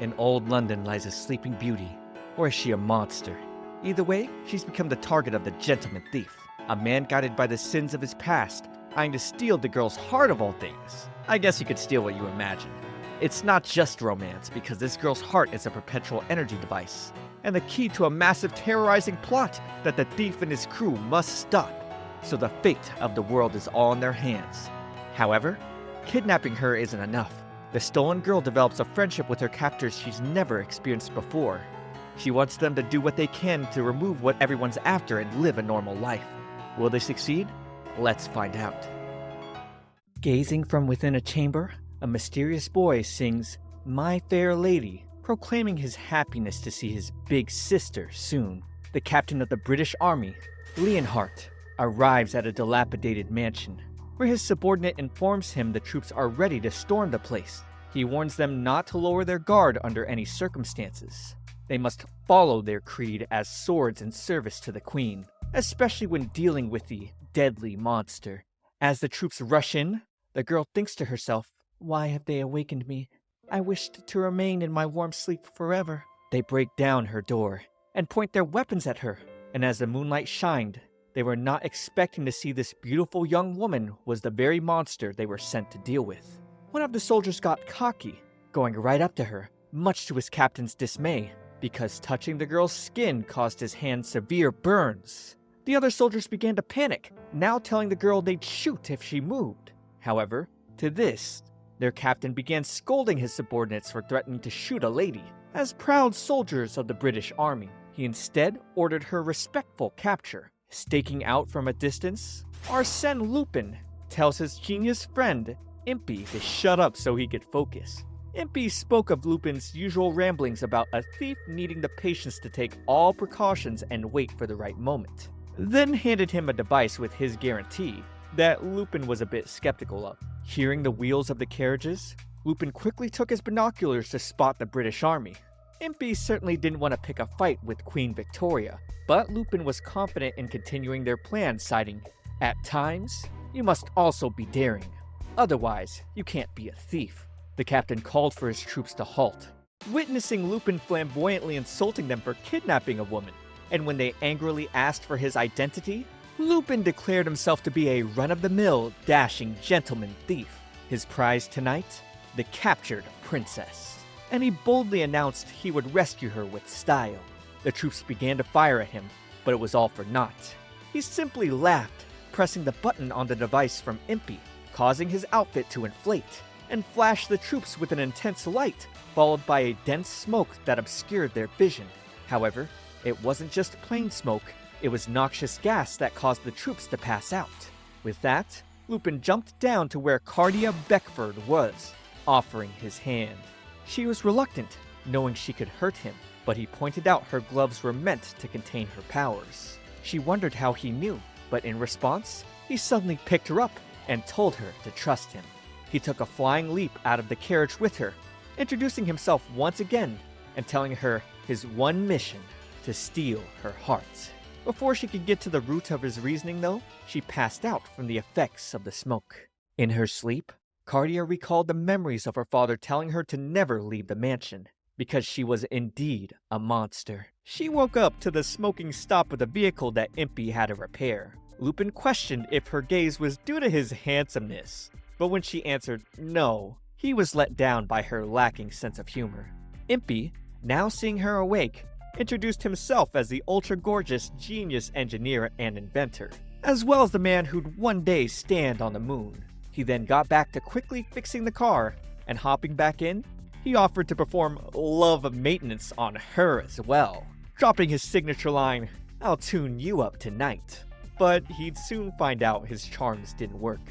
In old London lies a sleeping beauty, or is she a monster? Either way, she's become the target of the gentleman thief, a man guided by the sins of his past, eyeing to steal the girl's heart of all things. I guess you could steal what you imagine. It's not just romance, because this girl's heart is a perpetual energy device, and the key to a massive terrorizing plot that the thief and his crew must stop. So the fate of the world is all in their hands. However, kidnapping her isn't enough. The stolen girl develops a friendship with her captors she's never experienced before. She wants them to do what they can to remove what everyone's after and live a normal life. Will they succeed? Let's find out. Gazing from within a chamber, a mysterious boy sings "My Fair Lady," proclaiming his happiness to see his big sister soon. The captain of the British Army, Leonhardt, arrives at a dilapidated mansion, where his subordinate informs him the troops are ready to storm the place. He warns them not to lower their guard under any circumstances. They must follow their creed as swords in service to the Queen, especially when dealing with the deadly monster. As the troops rush in, the girl thinks to herself, "Why have they awakened me? I wished to remain in my warm sleep forever." They break down her door and point their weapons at her, and as the moonlight shined, they were not expecting to see this beautiful young woman was the very monster they were sent to deal with. One of the soldiers got cocky, going right up to her, much to his captain's dismay, because touching the girl's skin caused his hand severe burns. The other soldiers began to panic, now telling the girl they'd shoot if she moved. However, to this, their captain began scolding his subordinates for threatening to shoot a lady. As proud soldiers of the British Army, he instead ordered her respectful capture. Staking out from a distance, Arsène Lupin tells his genius friend, Impy, to shut up so he could focus. Impy spoke of Lupin's usual ramblings about a thief needing the patience to take all precautions and wait for the right moment, then handed him a device with his guarantee that Lupin was a bit skeptical of. Hearing the wheels of the carriages, Lupin quickly took his binoculars to spot the British Army. Impy certainly didn't want to pick a fight with Queen Victoria, but Lupin was confident in continuing their plan, citing, "At times, you must also be daring. Otherwise, you can't be a thief." The captain called for his troops to halt, witnessing Lupin flamboyantly insulting them for kidnapping a woman. And when they angrily asked for his identity, Lupin declared himself to be a run-of-the-mill, dashing gentleman thief. His prize tonight? The captured princess. And he boldly announced he would rescue her with style. The troops began to fire at him, but it was all for naught. He simply laughed, pressing the button on the device from Impy, causing his outfit to inflate, and flashed the troops with an intense light, followed by a dense smoke that obscured their vision. However, it wasn't just plain smoke, it was noxious gas that caused the troops to pass out. With that, Lupin jumped down to where Cardia Beckford was, offering his hand. She was reluctant, knowing she could hurt him, but he pointed out her gloves were meant to contain her powers. She wondered how he knew, but in response, he suddenly picked her up and told her to trust him. He took a flying leap out of the carriage with her, introducing himself once again and telling her his one mission, to steal her heart. Before she could get to the root of his reasoning, though, she passed out from the effects of the smoke. In her sleep, Cardia recalled the memories of her father telling her to never leave the mansion, because she was indeed a monster. She woke up to the smoking stop of the vehicle that Impy had to repair. Lupin questioned if her gaze was due to his handsomeness, but when she answered no, he was let down by her lacking sense of humor. Impy, now seeing her awake, introduced himself as the ultra-gorgeous genius engineer and inventor, as well as the man who'd one day stand on the moon. He then got back to quickly fixing the car, and hopping back in, he offered to perform love maintenance on her as well, dropping his signature line, "I'll tune you up tonight." But he'd soon find out his charms didn't work.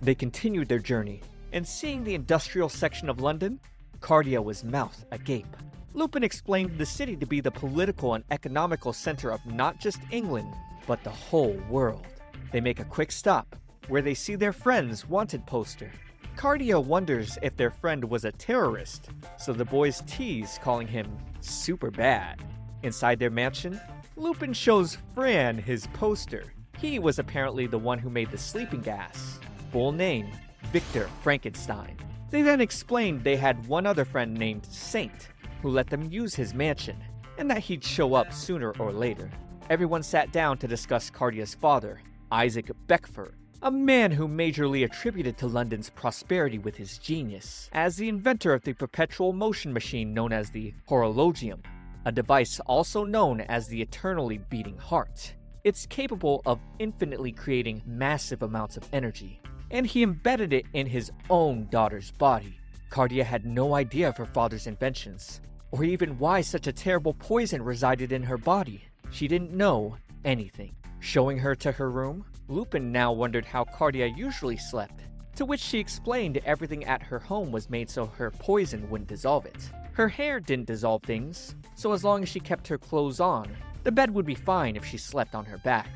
They continued their journey, and seeing the industrial section of London, Cardia was mouth agape. Lupin explained the city to be the political and economical center of not just England, but the whole world. They make a quick stop, where they see their friend's wanted poster. Cardia wonders if their friend was a terrorist, so the boys tease, calling him super bad. Inside their mansion, Lupin shows Fran his poster. He was apparently the one who made the sleeping gas. Full name, Victor Frankenstein. They then explained they had one other friend named Saint, who let them use his mansion, and that he'd show up sooner or later. Everyone sat down to discuss Cardia's father, Isaac Beckford, a man who majorly attributed to London's prosperity with his genius, as the inventor of the perpetual motion machine known as the horologium, a device also known as the eternally beating heart. It's capable of infinitely creating massive amounts of energy, and he embedded it in his own daughter's body. Cardia had no idea of her father's inventions, or even why such a terrible poison resided in her body. She didn't know anything. Showing her to her room, Lupin now wondered how Cardia usually slept, to which she explained everything at her home was made so her poison wouldn't dissolve it. Her hair didn't dissolve things, so as long as she kept her clothes on, the bed would be fine if she slept on her back.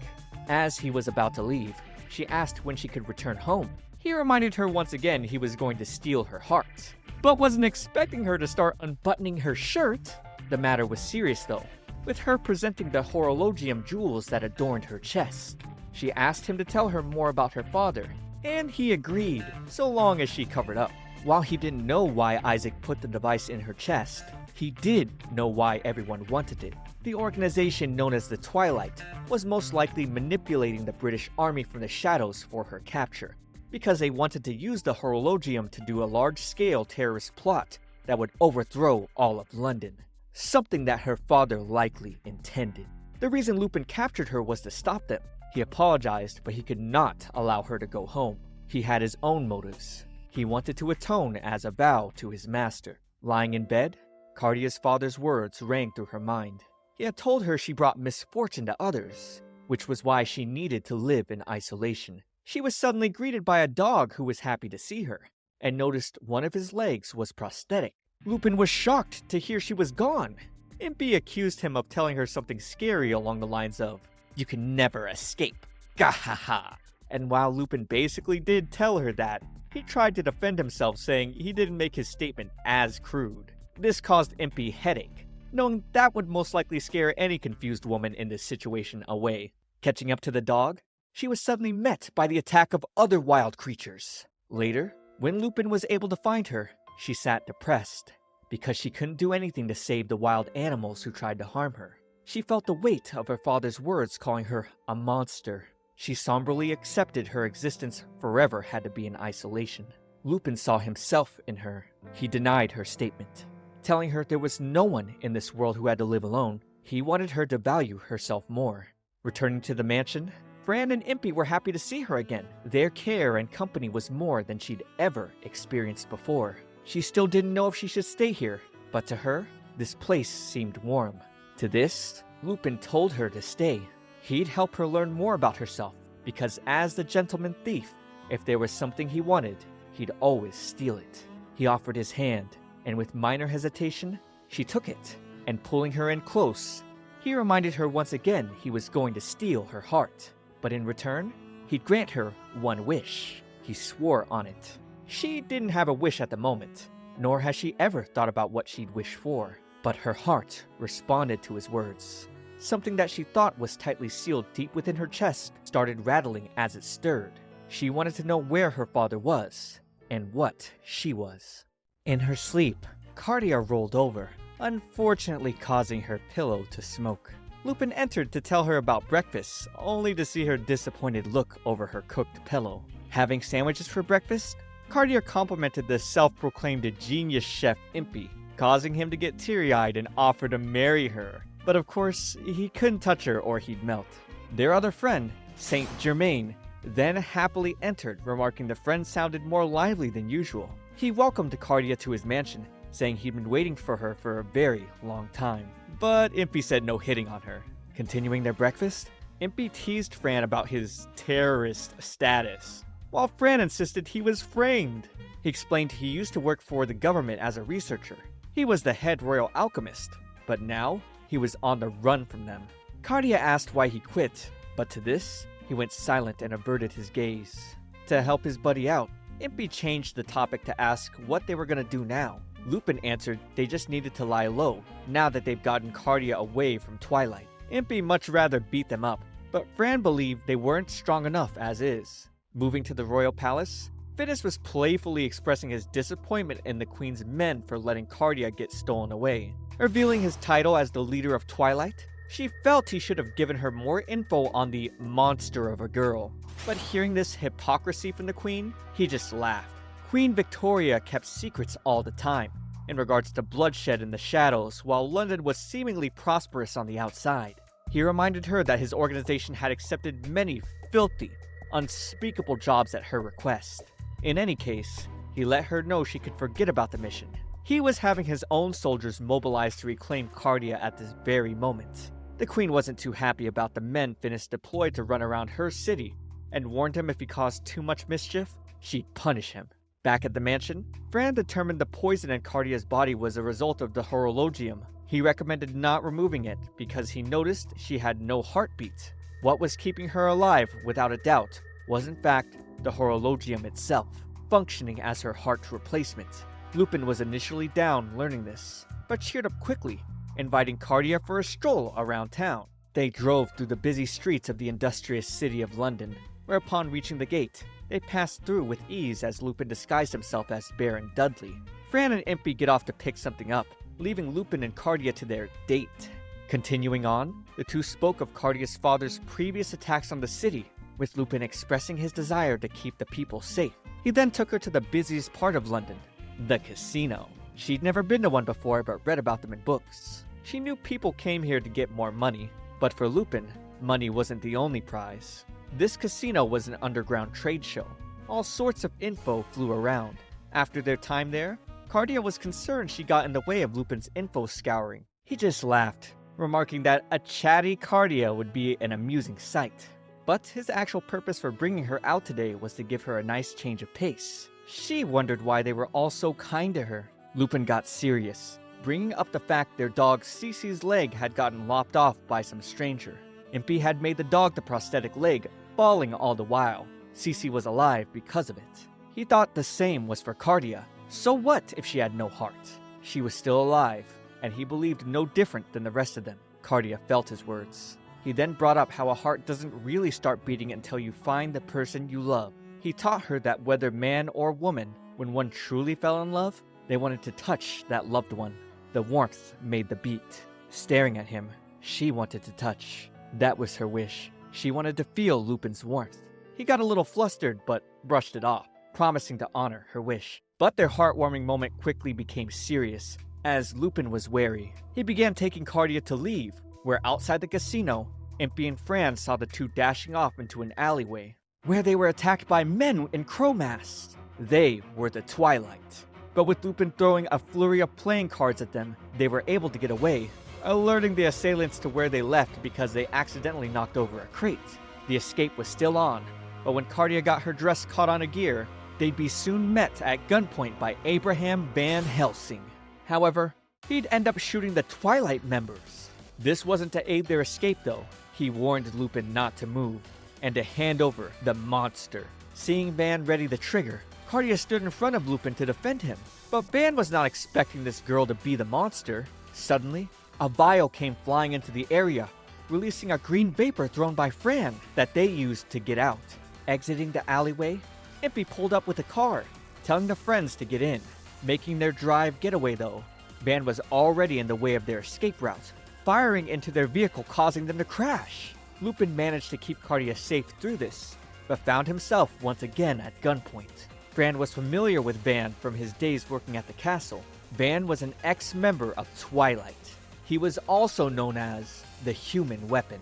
As he was about to leave, she asked when she could return home. He reminded her once again he was going to steal her heart, but wasn't expecting her to start unbuttoning her shirt. The matter was serious though, with her presenting the horologium jewels that adorned her chest. She asked him to tell her more about her father, and he agreed, so long as she covered up. While he didn't know why Isaac put the device in her chest, he did know why everyone wanted it. The organization known as the Twilight was most likely manipulating the British Army from the shadows for her capture, because they wanted to use the horologium to do a large-scale terrorist plot that would overthrow all of London, something that her father likely intended. The reason Lupin captured her was to stop them. He apologized, but he could not allow her to go home. He had his own motives. He wanted to atone as a vow to his master. Lying in bed, Cardia's father's words rang through her mind. He had told her she brought misfortune to others, which was why she needed to live in isolation. She was suddenly greeted by a dog who was happy to see her, and noticed one of his legs was prosthetic. Lupin was shocked to hear she was gone. Impy accused him of telling her something scary along the lines of, "You can never escape, gahaha." And while Lupin basically did tell her that, he tried to defend himself, saying he didn't make his statement as crude. This caused Impy headache, knowing that would most likely scare any confused woman in this situation away. Catching up to the dog, she was suddenly met by the attack of other wild creatures. Later, when Lupin was able to find her, she sat depressed, because she couldn't do anything to save the wild animals who tried to harm her. She felt the weight of her father's words calling her a monster. She somberly accepted her existence forever had to be in isolation. Lupin saw himself in her. He denied her statement, telling her there was no one in this world who had to live alone. He wanted her to value herself more. Returning to the mansion, Fran and Impy were happy to see her again. Their care and company was more than she'd ever experienced before. She still didn't know if she should stay here, but to her, this place seemed warm. To this, Lupin told her to stay. He'd help her learn more about herself, because as the gentleman thief, if there was something he wanted, he'd always steal it. He offered his hand, and with minor hesitation, she took it, and pulling her in close, he reminded her once again he was going to steal her heart. But in return, he'd grant her one wish. He swore on it. She didn't have a wish at the moment, nor has she ever thought about what she'd wish for. But her heart responded to his words. Something that she thought was tightly sealed deep within her chest started rattling as it stirred. She wanted to know where her father was, and what she was. In her sleep, Cardia rolled over, unfortunately causing her pillow to smoke. Lupin entered to tell her about breakfast, only to see her disappointed look over her cooked pillow. Having sandwiches for breakfast, Cardia complimented the self-proclaimed genius chef Impy, causing him to get teary-eyed and offer to marry her. But of course, he couldn't touch her or he'd melt. Their other friend, Saint Germain, then happily entered, remarking the friend sounded more lively than usual. He welcomed Cardia to his mansion, saying he'd been waiting for her for a very long time. But Impy said no hitting on her. Continuing their breakfast, Impy teased Fran about his terrorist status, while Fran insisted he was framed. He explained he used to work for the government as a researcher. He was the head royal alchemist, but now he was on the run from them. Cardia asked why he quit, but to this, he went silent and averted his gaze. To help his buddy out, Impy changed the topic to ask what they were going to do now. Lupin answered they just needed to lie low, now that they've gotten Cardia away from Twilight. Impy much rather beat them up, but Fran believed they weren't strong enough as is. Moving to the royal palace, Finis was playfully expressing his disappointment in the Queen's men for letting Cardia get stolen away. Revealing his title as the leader of Twilight, she felt he should have given her more info on the monster of a girl. But hearing this hypocrisy from the Queen, he just laughed. Queen Victoria kept secrets all the time, in regards to bloodshed in the shadows, while London was seemingly prosperous on the outside. He reminded her that his organization had accepted many filthy, unspeakable jobs at her request. In any case, he let her know she could forget about the mission. He was having his own soldiers mobilized to reclaim Cardia at this very moment. The Queen wasn't too happy about the men Finis deployed to run around her city, and warned him if he caused too much mischief, she'd punish him. Back at the mansion, Fran determined the poison in Cardia's body was a result of the horologium. He recommended not removing it because he noticed she had no heartbeat. What was keeping her alive, without a doubt, was in fact the horologium itself, functioning as her heart's replacement. Lupin was initially down learning this, but cheered up quickly, inviting Cardia for a stroll around town. They drove through the busy streets of the industrious city of London, where upon reaching the gate, they passed through with ease as Lupin disguised himself as Baron Dudley. Fran and Impy get off to pick something up, leaving Lupin and Cardia to their date. Continuing on, the two spoke of Cardia's father's previous attacks on the city, with Lupin expressing his desire to keep the people safe. He then took her to the busiest part of London, the casino. She'd never been to one before but read about them in books. She knew people came here to get more money, but for Lupin, money wasn't the only prize. This casino was an underground trade show. All sorts of info flew around. After their time there, Cardia was concerned she got in the way of Lupin's info scouring. He just laughed, remarking that a chatty Cardia would be an amusing sight. But his actual purpose for bringing her out today was to give her a nice change of pace. She wondered why they were all so kind to her. Lupin got serious, bringing up the fact their dog Cece's leg had gotten lopped off by some stranger. Impy had made the dog the prosthetic leg, bawling all the while. Cece was alive because of it. He thought the same was for Cardia. So what if she had no heart? She was still alive, and he believed no different than the rest of them. Cardia felt his words. He then brought up how a heart doesn't really start beating until you find the person you love. He taught her that whether man or woman, when one truly fell in love, they wanted to touch that loved one. The warmth made the beat. Staring at him, she wanted to touch. That was her wish. She wanted to feel Lupin's warmth. He got a little flustered, but brushed it off, promising to honor her wish. But their heartwarming moment quickly became serious, as Lupin was wary. He began taking Cardia to leave, where outside the casino, Impy and Fran saw the two dashing off into an alleyway, where they were attacked by men in crow masks. They were the Twilight. But with Lupin throwing a flurry of playing cards at them, they were able to get away, alerting the assailants to where they left because they accidentally knocked over a crate. The escape was still on, but when Cardia got her dress caught on a gear, they'd be soon met at gunpoint by Abraham Van Helsing. However, he'd end up shooting the Twilight members. This wasn't to aid their escape though. He warned Lupin not to move, and to hand over the monster. Seeing Van ready the trigger, Cardia stood in front of Lupin to defend him. But Van was not expecting this girl to be the monster. Suddenly, a vial came flying into the area, releasing a green vapor thrown by Fran that they used to get out. Exiting the alleyway, Impy pulled up with a car, telling the friends to get in. Making their drive getaway though, Van was already in the way of their escape route, firing into their vehicle causing them to crash. Lupin managed to keep Cardia safe through this, but found himself once again at gunpoint. Fran was familiar with Van from his days working at the castle. Van was an ex-member of Twilight. He was also known as the Human Weapon.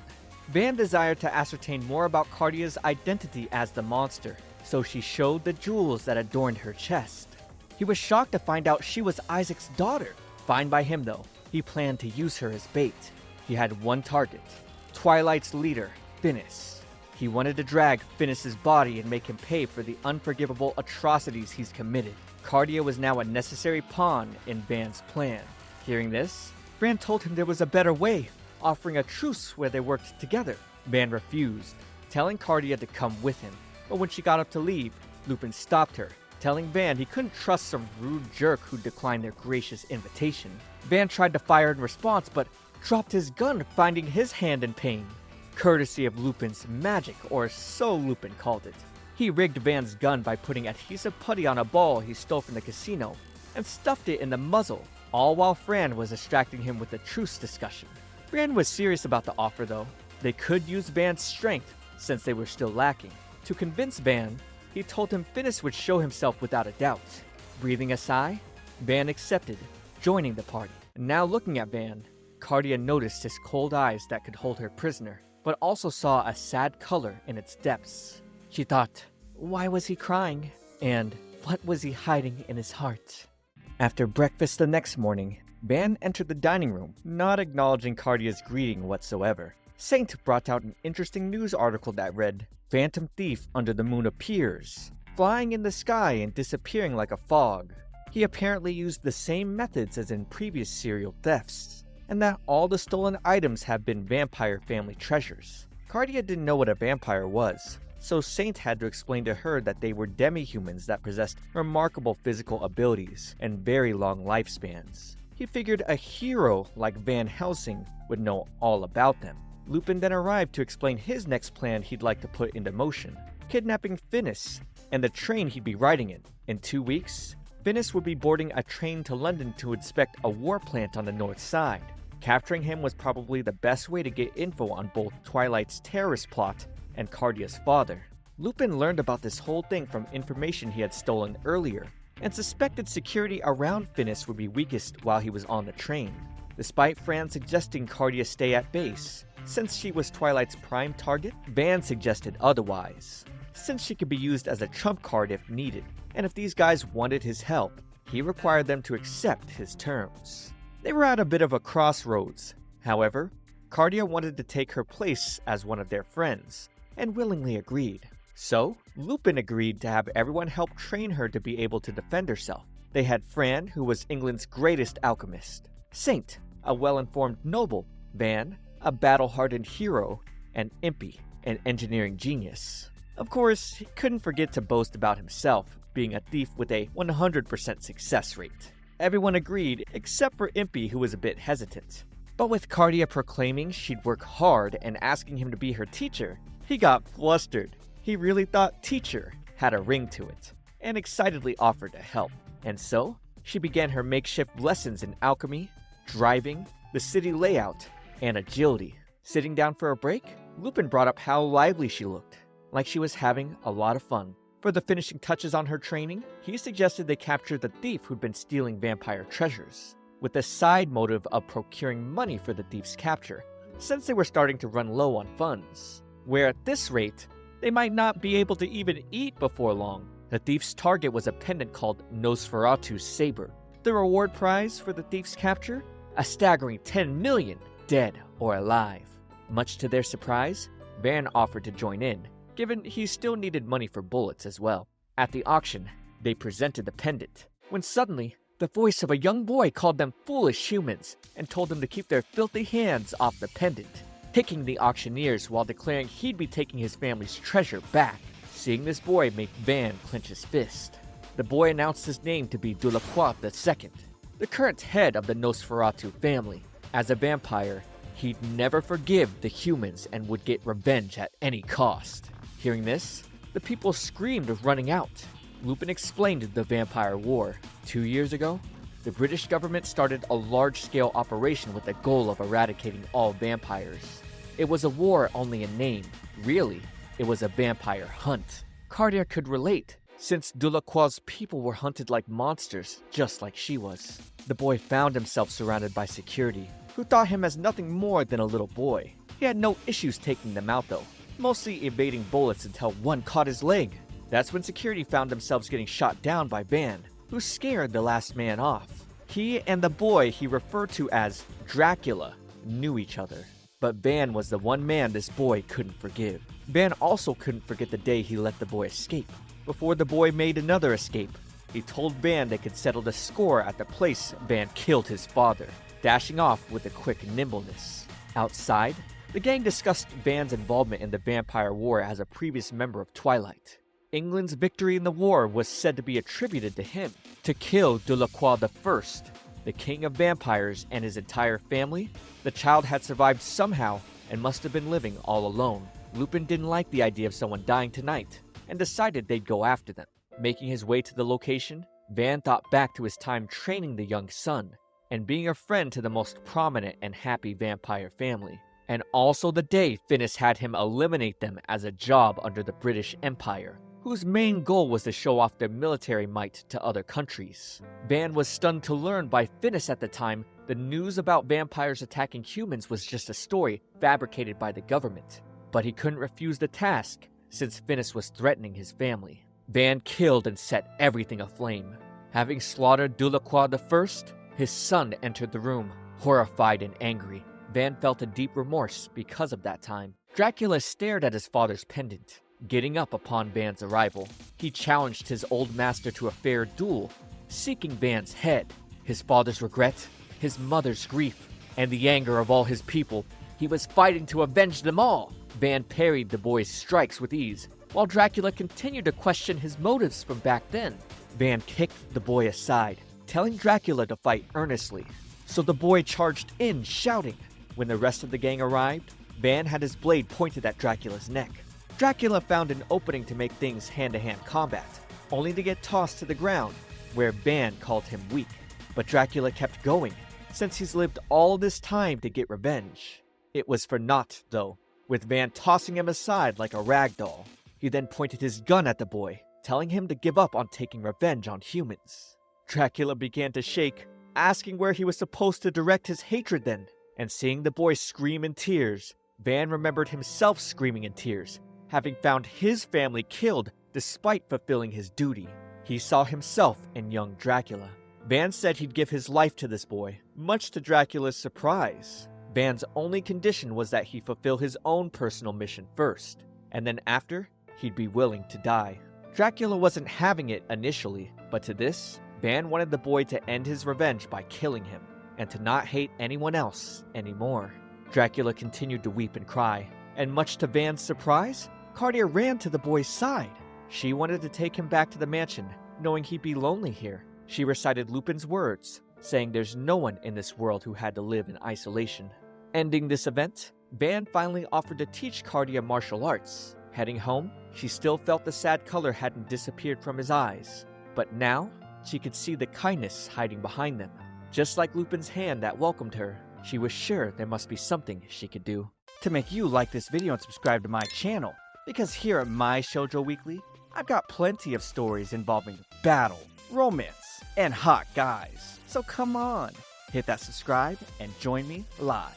Van desired to ascertain more about Cardia's identity as the monster, so she showed the jewels that adorned her chest. He was shocked to find out she was Isaac's daughter. Fine by him though, he planned to use her as bait. He had one target, Twilight's leader, Finis. He wanted to drag Finis's body and make him pay for the unforgivable atrocities he's committed. Cardia was now a necessary pawn in Van's plan. Hearing this, Van told him there was a better way, offering a truce where they worked together. Van refused, telling Cardia to come with him. But when she got up to leave, Lupin stopped her, telling Van he couldn't trust some rude jerk who declined their gracious invitation. Van tried to fire in response, but dropped his gun, finding his hand in pain. Courtesy of Lupin's magic, or so Lupin called it. He rigged Van's gun by putting adhesive putty on a ball he stole from the casino and stuffed it in the muzzle, all while Fran was distracting him with a truce discussion. Fran was serious about the offer though. They could use Van's strength since they were still lacking. To convince Van, he told him Finnis would show himself without a doubt. Breathing a sigh, Van accepted, joining the party. Now looking at Van, Cardia noticed his cold eyes that could hold her prisoner, but also saw a sad color in its depths. She thought, why was he crying? And what was he hiding in his heart? After breakfast the next morning, Van entered the dining room, not acknowledging Cardia's greeting whatsoever. Saint brought out an interesting news article that read, Phantom thief under the moon appears, flying in the sky and disappearing like a fog. He apparently used the same methods as in previous serial thefts, and that all the stolen items have been vampire family treasures. Cardia didn't know what a vampire was, so Saint had to explain to her that they were demi-humans that possessed remarkable physical abilities and very long lifespans. He figured a hero like Van Helsing would know all about them. Lupin then arrived to explain his next plan he'd like to put into motion, kidnapping Finnis and the train he'd be riding in. In 2 weeks, Finnis would be boarding a train to London to inspect a war plant on the north side. Capturing him was probably the best way to get info on both Twilight's terrorist plot and Cardia's father. Lupin learned about this whole thing from information he had stolen earlier, and suspected security around Finnis would be weakest while he was on the train. Despite Fran suggesting Cardia stay at base, since she was Twilight's prime target, Van suggested otherwise, since she could be used as a trump card if needed, and if these guys wanted his help, he required them to accept his terms. They were at a bit of a crossroads. However, Cardia wanted to take her place as one of their friends, and willingly agreed. So, Lupin agreed to have everyone help train her to be able to defend herself. They had Fran, who was England's greatest alchemist, Saint, a well-informed noble, Van, a battle-hardened hero, and Impy, an engineering genius. Of course, he couldn't forget to boast about himself, being a thief with a 100% success rate. Everyone agreed, except for Impy, who was a bit hesitant. But with Cardia proclaiming she'd work hard and asking him to be her teacher, he got flustered. He really thought teacher had a ring to it, and excitedly offered to help. And so, she began her makeshift lessons in alchemy, driving, the city layout, and agility. Sitting down for a break, Lupin brought up how lively she looked, like she was having a lot of fun. For the finishing touches on her training, he suggested they capture the thief who'd been stealing vampire treasures, with the side motive of procuring money for the thief's capture, since they were starting to run low on funds. Where at this rate, they might not be able to even eat before long. The thief's target was a pendant called Nosferatu's Saber. The reward prize for the thief's capture? A staggering 10 million, dead or alive. Much to their surprise, Van offered to join in, given he still needed money for bullets as well. At the auction, they presented the pendant, when suddenly, the voice of a young boy called them foolish humans and told them to keep their filthy hands off the pendant, picking the auctioneers while declaring he'd be taking his family's treasure back. Seeing this boy make Van clench his fist, the boy announced his name to be Delacroix II, the current head of the Nosferatu family. As a vampire, he'd never forgive the humans and would get revenge at any cost. Hearing this, the people screamed, running out. Lupin explained the vampire war. 2 years ago, the British government started a large-scale operation with the goal of eradicating all vampires. It was a war only in name. Really, it was a vampire hunt. Cardia could relate, since Delacroix's people were hunted like monsters, just like she was. The boy found himself surrounded by security, who thought him as nothing more than a little boy. He had no issues taking them out though, mostly evading bullets until one caught his leg. That's when security found themselves getting shot down by Van, who scared the last man off. He and the boy he referred to as Dracula knew each other, but Van was the one man this boy couldn't forgive. Van also couldn't forget the day he let the boy escape. Before the boy made another escape, he told Van they could settle the score at the place Van killed his father, dashing off with a quick nimbleness. Outside, the gang discussed Van's involvement in the vampire war as a previous member of Twilight. England's victory in the war was said to be attributed to him. To kill Delacroix I, the king of vampires, and his entire family, the child had survived somehow and must have been living all alone. Lupin didn't like the idea of someone dying tonight, and decided they'd go after them. Making his way to the location, Van thought back to his time training the young son and being a friend to the most prominent and happy vampire family, and also the day Finis had him eliminate them as a job under the British Empire, whose main goal was to show off their military might to other countries. Van was stunned to learn by Finis at the time the news about vampires attacking humans was just a story fabricated by the government, but he couldn't refuse the task since Finis was threatening his family. Van killed and set everything aflame. Having slaughtered Delacroix I, his son entered the room, horrified and angry. Van felt a deep remorse because of that time. Dracula stared at his father's pendant. Getting up upon Van's arrival, he challenged his old master to a fair duel, seeking Van's head. His father's regret, his mother's grief, and the anger of all his people, he was fighting to avenge them all. Van parried the boy's strikes with ease, while Dracula continued to question his motives from back then. Van kicked the boy aside, telling Dracula to fight earnestly. So the boy charged in, shouting. When the rest of the gang arrived, Van had his blade pointed at Dracula's neck. Dracula found an opening to make things hand-to-hand combat, only to get tossed to the ground, where Van called him weak. But Dracula kept going, since he's lived all this time to get revenge. It was for naught, though, with Van tossing him aside like a rag doll. He then pointed his gun at the boy, telling him to give up on taking revenge on humans. Dracula began to shake, asking where he was supposed to direct his hatred then. And seeing the boy scream in tears, Van remembered himself screaming in tears, having found his family killed despite fulfilling his duty. He saw himself in young Dracula. Van said he'd give his life to this boy, much to Dracula's surprise. Van's only condition was that he fulfill his own personal mission first, and then after, he'd be willing to die. Dracula wasn't having it initially, but to this, Van wanted the boy to end his revenge by killing him, and to not hate anyone else anymore. Dracula continued to weep and cry, and much to Van's surprise, Cardia ran to the boy's side. She wanted to take him back to the mansion, knowing he'd be lonely here. She recited Lupin's words, saying there's no one in this world who had to live in isolation. Ending this event, Van finally offered to teach Cardia martial arts. Heading home, she still felt the sad color hadn't disappeared from his eyes, but now she could see the kindness hiding behind them. Just like Lupin's hand that welcomed her, she was sure there must be something she could do to make you like this video and subscribe to my channel. Because here at my Shoujo Weekly, I've got plenty of stories involving battle, romance, and hot guys. So come on, hit that subscribe and join me live.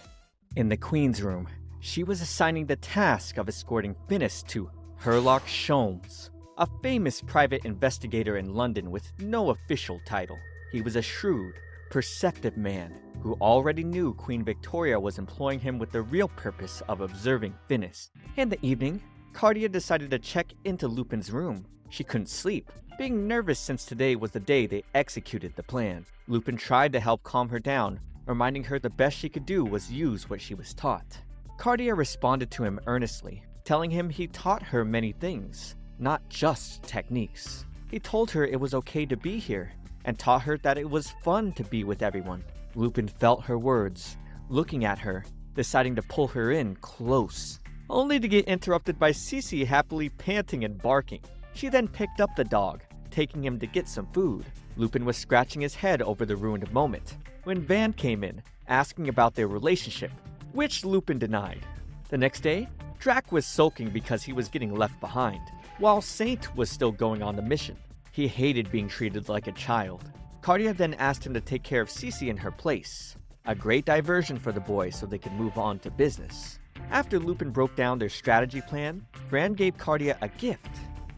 In the Queen's room, she was assigning the task of escorting Finis to Sherlock Holmes, a famous private investigator in London with no official title. He was a shrewd, perceptive man who already knew Queen Victoria was employing him with the real purpose of observing Finis. In the evening, Cardia decided to check into Lupin's room. She couldn't sleep, being nervous since today was the day they executed the plan. Lupin tried to help calm her down, reminding her the best she could do was use what she was taught. Cardia responded to him earnestly, telling him he taught her many things, not just techniques. He told her it was okay to be here, and taught her that it was fun to be with everyone. Lupin felt her words, looking at her, deciding to pull her in close, only to get interrupted by Cece happily panting and barking. She then picked up the dog, taking him to get some food. Lupin was scratching his head over the ruined moment, when Van came in, asking about their relationship, which Lupin denied. The next day, Drac was sulking because he was getting left behind, while Saint was still going on the mission. He hated being treated like a child. Cardia then asked him to take care of Cece in her place, a great diversion for the boy so they could move on to business. After Lupin broke down their strategy plan, Fran gave Cardia a gift.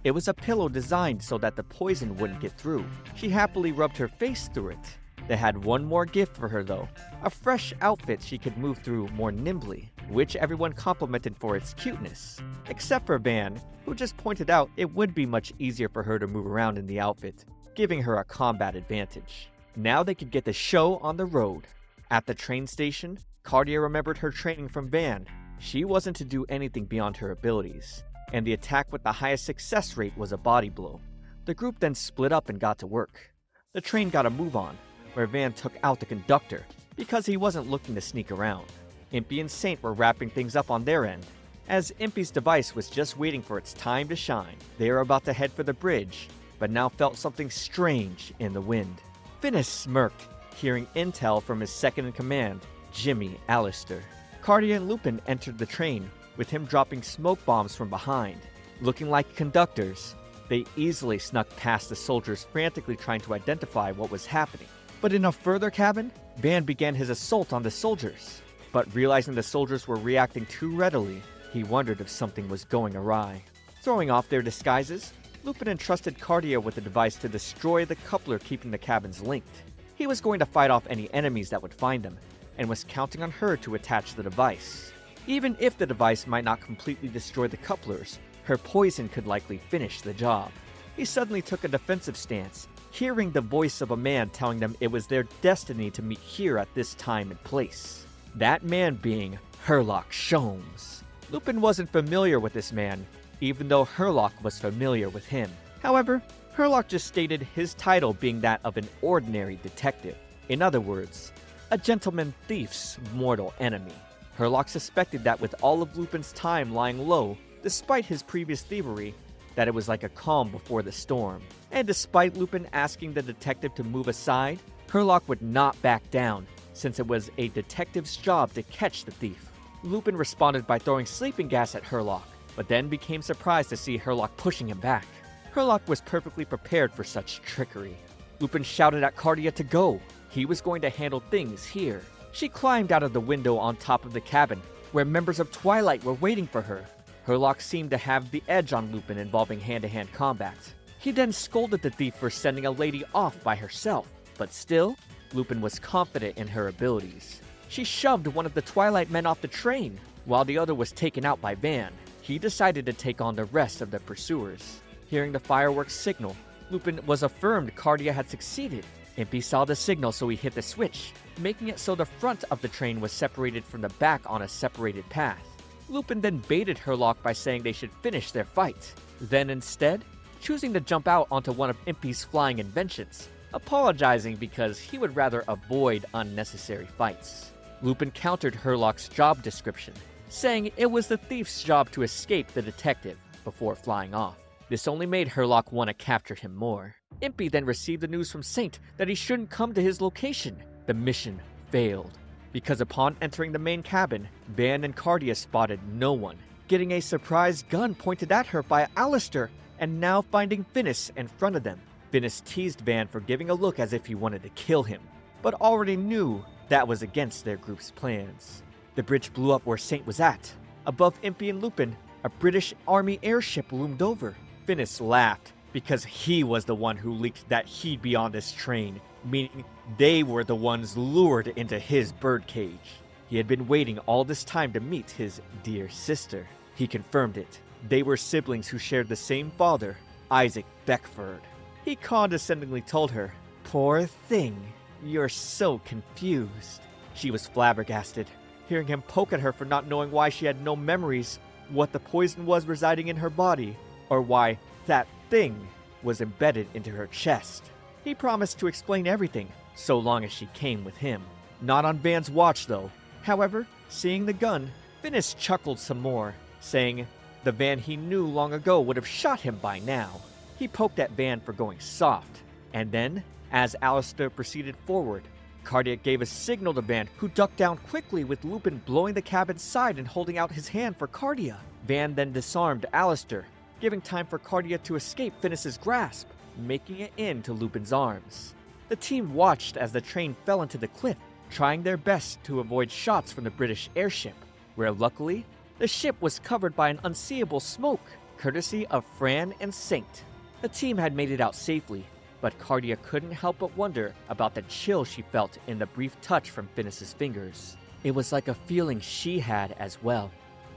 It was a pillow designed so that the poison wouldn't get through. She happily rubbed her face through it. They had one more gift for her though, a fresh outfit she could move through more nimbly, which everyone complimented for its cuteness, except for Van, who just pointed out it would be much easier for her to move around in the outfit, giving her a combat advantage. Now they could get the show on the road. At the train station, Cardia remembered her training from Van. She wasn't to do anything beyond her abilities, and the attack with the highest success rate was a body blow. The group then split up and got to work. The train got a move on, where Van took out the conductor because he wasn't looking to sneak around. Impy and Saint were wrapping things up on their end. as Impy's device was just waiting for its time to shine. They were about to head for the bridge, but now felt something strange in the wind. Finis smirked, hearing intel from his second-in-command, Jimmy Allister. Cardia and Lupin entered the train, with him dropping smoke bombs from behind. Looking like conductors, they easily snuck past the soldiers frantically trying to identify what was happening. But in a further cabin, Van began his assault on the soldiers. But realizing the soldiers were reacting too readily, he wondered if something was going awry. Throwing off their disguises, Lupin entrusted Cardia with a device to destroy the coupler keeping the cabins linked. He was going to fight off any enemies that would find them, and was counting on her to attach the device. Even if the device might not completely destroy the couplers, her poison could likely finish the job. He suddenly took a defensive stance, hearing the voice of a man telling them it was their destiny to meet here at this time and place. That man being Herlock Sholmes. Lupin wasn't familiar with this man, even though Herlock was familiar with him. However, Herlock just stated his title being that of an ordinary detective. In other words, a gentleman thief's mortal enemy. Herlock suspected that with all of Lupin's time lying low, despite his previous thievery, that it was like a calm before the storm. And despite Lupin asking the detective to move aside, Herlock would not back down, since it was a detective's job to catch the thief. Lupin responded by throwing sleeping gas at Herlock, but then became surprised to see Herlock pushing him back. Herlock was perfectly prepared for such trickery. Lupin shouted at Cardia to go. He was going to handle things here. She climbed out of the window on top of the cabin, where members of Twilight were waiting for her. Herlock seemed to have the edge on Lupin involving hand-to-hand combat. He then scolded the thief for sending a lady off by herself, but still, Lupin was confident in her abilities. She shoved one of the Twilight men off the train, while the other was taken out by Van. He decided to take on the rest of the pursuers. Hearing the fireworks signal, Lupin was affirmed Cardia had succeeded. Impy saw the signal, so he hit the switch, making it so the front of the train was separated from the back on a separated path. Lupin then baited Herlock by saying they should finish their fight, then instead, choosing to jump out onto one of Impy's flying inventions, apologizing because he would rather avoid unnecessary fights. Lupin countered Herlock's job description, saying it was the thief's job to escape the detective before flying off. This only made Herlock want to capture him more. Impy then received the news from Saint that he shouldn't come to his location. The mission failed, because upon entering the main cabin, Van and Cardia spotted no one, getting a surprise gun pointed at her by Allister, and now finding Finis in front of them. Finis teased Van for giving a look as if he wanted to kill him, but already knew that was against their group's plans. The bridge blew up where Saint was at. Above Impy and Lupin, a British Army airship loomed over. Finis laughed, because he was the one who leaked that he'd be on this train, meaning they were the ones lured into his birdcage. He had been waiting all this time to meet his dear sister. He confirmed it. They were siblings who shared the same father, Isaac Beckford. He condescendingly told her, "Poor thing, you're so confused." She was flabbergasted, hearing him poke at her for not knowing why she had no memories, what the poison was residing in her body, or why that thing was embedded into her chest. He promised to explain everything, so long as she came with him. Not on Van's watch, though. However, seeing the gun, Finis chuckled some more, saying the Van he knew long ago would have shot him by now. He poked at Van for going soft, and then, as Allister proceeded forward, Cardia gave a signal to Van, who ducked down quickly with Lupin blowing the cabin's side and holding out his hand for Cardia. Van then disarmed Allister, giving time for Cardia to escape Finis's grasp, making it into Lupin's arms. The team watched as the train fell into the cliff, trying their best to avoid shots from the British airship, where luckily, the ship was covered by an unseeable smoke, courtesy of Fran and Saint. The team had made it out safely, but Cardia couldn't help but wonder about the chill she felt in the brief touch from Finis's fingers. It was like a feeling she had as well.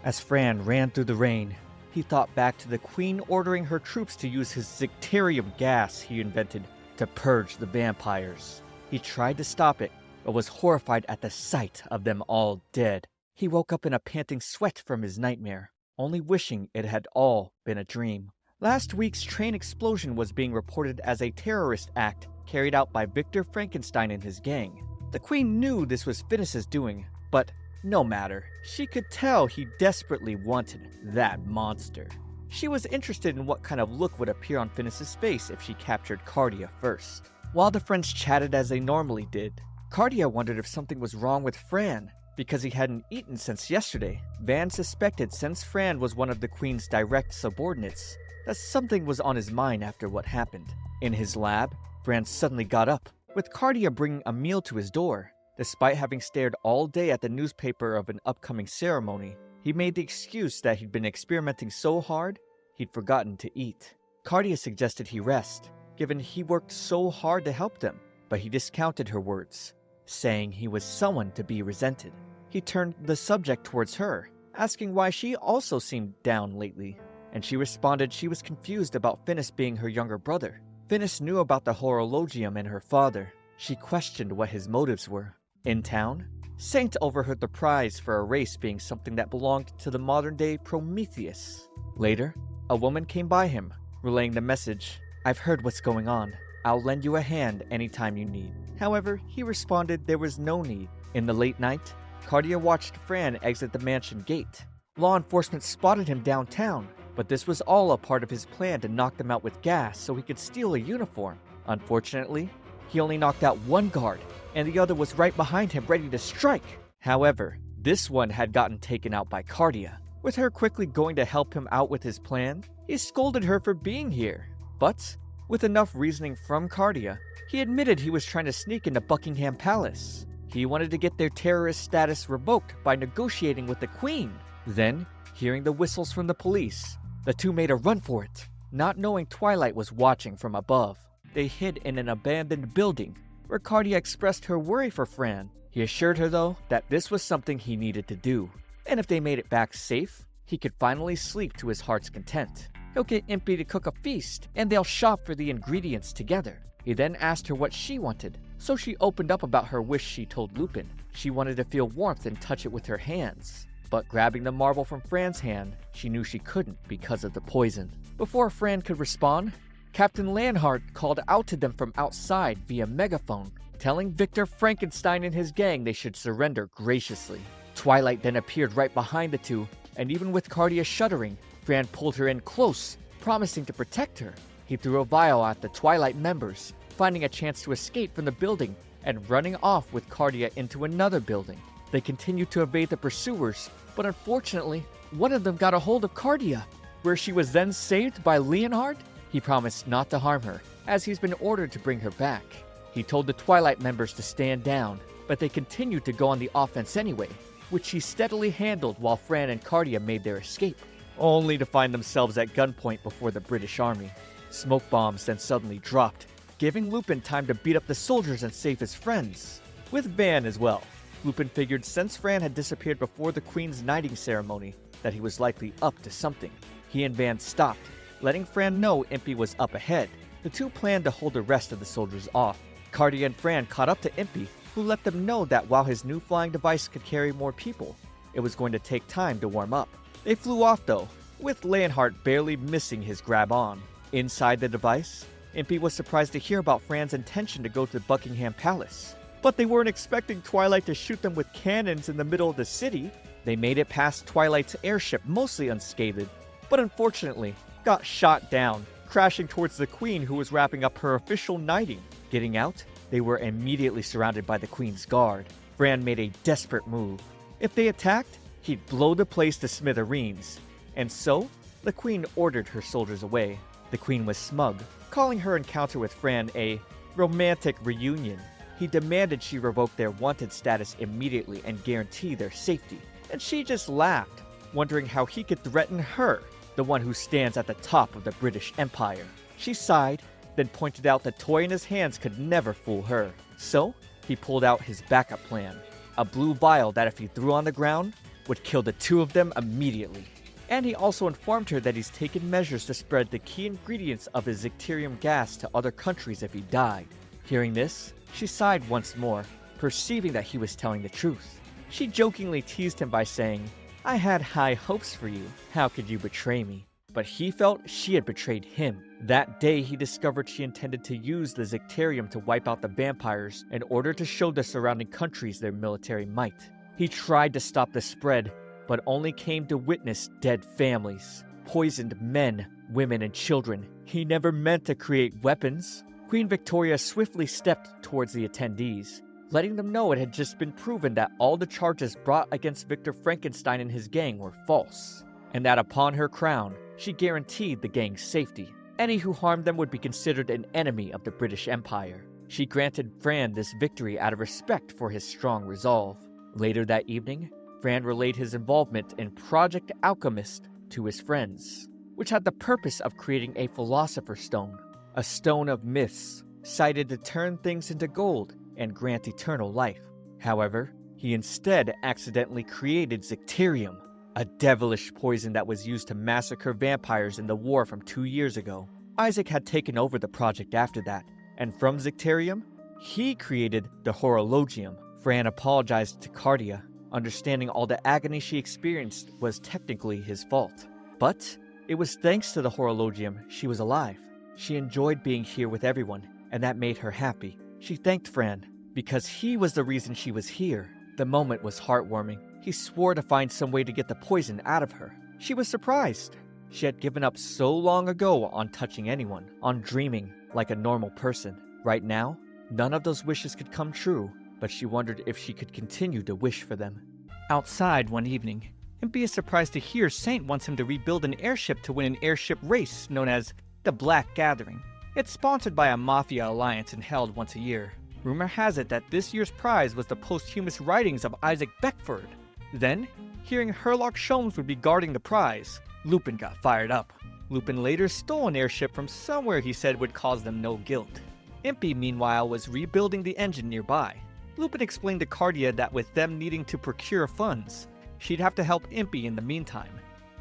As Fran ran through the rain, he thought back to the Queen ordering her troops to use his Zicterium gas he invented to purge the vampires. He tried to stop it, but was horrified at the sight of them all dead. He woke up in a panting sweat from his nightmare, only wishing it had all been a dream. Last week's train explosion was being reported as a terrorist act carried out by Victor Frankenstein and his gang. The Queen knew this was Finis's doing, but No matter, she could tell he desperately wanted that monster. She was interested in what kind of look would appear on Finis's face if she captured Cardia first. While the friends chatted as they normally did, Cardia wondered if something was wrong with Fran. Because he hadn't eaten since yesterday, Van suspected since Fran was one of the Queen's direct subordinates, that something was on his mind after what happened. In his lab, Fran suddenly got up, with Cardia bringing a meal to his door. Despite having stared all day at the newspaper of an upcoming ceremony, he made the excuse that he'd been experimenting so hard, he'd forgotten to eat. Cardia suggested he rest, given he worked so hard to help them, but he discounted her words, saying he was someone to be resented. He turned the subject towards her, asking why she also seemed down lately, and she responded she was confused about Finis being her younger brother. Finis knew about the horologium and her father. She questioned what his motives were. In town, Saint overheard the prize for a race being something that belonged to the modern-day Prometheus. Later, a woman came by him, relaying the message, "I've heard what's going on. I'll lend you a hand anytime you need." However, he responded there was no need. In the late night, Cardia watched Fran exit the mansion gate. Law enforcement spotted him downtown, but this was all a part of his plan to knock them out with gas so he could steal a uniform. Unfortunately, he only knocked out one guard, and the other was right behind him ready to strike. However, this one had gotten taken out by Cardia. With her quickly going to help him out with his plan, he scolded her for being here. But, with enough reasoning from Cardia, he admitted he was trying to sneak into Buckingham Palace. He wanted to get their terrorist status revoked by negotiating with the Queen. Then, hearing the whistles from the police, the two made a run for it. Not knowing Twilight was watching from above, they hid in an abandoned building, where Cardia expressed her worry for Fran. He assured her, though, that this was something he needed to do, and if they made it back safe, he could finally sleep to his heart's content. He'll get Impy to cook a feast, and they'll shop for the ingredients together. He then asked her what she wanted, so she opened up about her wish she told Lupin. She wanted to feel warmth and touch it with her hands. But grabbing the marble from Fran's hand, she knew she couldn't because of the poison. Before Fran could respond, Captain Lanhart called out to them from outside via megaphone, telling Victor Frankenstein and his gang they should surrender graciously. Twilight then appeared right behind the two, and even with Cardia shuddering, Fran pulled her in close, promising to protect her. He threw a vial at the Twilight members, finding a chance to escape from the building and running off with Cardia into another building. They continued to evade the pursuers, but unfortunately, one of them got a hold of Cardia, where she was then saved by Leonhard. He promised not to harm her, as he's been ordered to bring her back. He told the Twilight members to stand down, but they continued to go on the offense anyway, which she steadily handled while Fran and Cardia made their escape, only to find themselves at gunpoint before the British army. Smoke bombs then suddenly dropped, giving Lupin time to beat up the soldiers and save his friends, with Van as well. Lupin figured since Fran had disappeared before the Queen's knighting ceremony, that he was likely up to something. He and Van stopped, letting Fran know Impy was up ahead. The two planned to hold the rest of the soldiers off. Cardia and Fran caught up to Impy, who let them know that while his new flying device could carry more people, it was going to take time to warm up. They flew off though, with Leonhart barely missing his grab on. Inside the device, Impy was surprised to hear about Fran's intention to go to Buckingham Palace. But they weren't expecting Twilight to shoot them with cannons in the middle of the city. They made it past Twilight's airship mostly unscathed, but unfortunately got shot down, crashing towards the Queen who was wrapping up her official knighting. Getting out, they were immediately surrounded by the Queen's guard. Fran made a desperate move. If they attacked, he'd blow the place to smithereens. And so, the Queen ordered her soldiers away. The Queen was smug, calling her encounter with Fran a romantic reunion. He demanded she revoke their wanted status immediately and guarantee their safety. And she just laughed, wondering how he could threaten her, the one who stands at the top of the British Empire. She sighed, then pointed out the toy in his hands could never fool her. So, he pulled out his backup plan, a blue vial that if he threw on the ground, would kill the two of them immediately. And he also informed her that he's taken measures to spread the key ingredients of his Zicterium gas to other countries if he died. Hearing this, she sighed once more, perceiving that he was telling the truth. She jokingly teased him by saying, "I had high hopes for you. How could you betray me?" But he felt she had betrayed him. That day, he discovered she intended to use the Zicterium to wipe out the vampires in order to show the surrounding countries their military might. He tried to stop the spread, but only came to witness dead families, poisoned men, women, and children. He never meant to create weapons. Queen Victoria swiftly stepped towards the attendees, letting them know it had just been proven that all the charges brought against Victor Frankenstein and his gang were false, and that upon her crown, she guaranteed the gang's safety. Any who harmed them would be considered an enemy of the British Empire. She granted Fran this victory out of respect for his strong resolve. Later that evening, Fran relayed his involvement in Project Alchemist to his friends, which had the purpose of creating a Philosopher's Stone, a stone of myths, cited to turn things into gold and grant eternal life. However, he instead accidentally created Zicterium, a devilish poison that was used to massacre vampires in the war from 2 years ago. Isaac had taken over the project after that, and from Zicterium, he created the horologium. Fran apologized to Cardia, understanding all the agony she experienced was technically his fault. But it was thanks to the horologium she was alive. She enjoyed being here with everyone, and that made her happy. She thanked Fran because he was the reason she was here. The moment was heartwarming. He swore to find some way to get the poison out of her. She was surprised. She had given up so long ago on touching anyone, on dreaming like a normal person. Right now, none of those wishes could come true, but she wondered if she could continue to wish for them. Outside one evening, Impy is surprised to hear Saint wants him to rebuild an airship to win an airship race known as the Black Gathering. It's sponsored by a mafia alliance and held once a year. Rumor has it that this year's prize was the posthumous writings of Isaac Beckford. Then, hearing Herlock Sholmes would be guarding the prize, Lupin got fired up. Lupin later stole an airship from somewhere he said would cause them no guilt. Impy, meanwhile, was rebuilding the engine nearby. Lupin explained to Cardia that with them needing to procure funds, she'd have to help Impy in the meantime,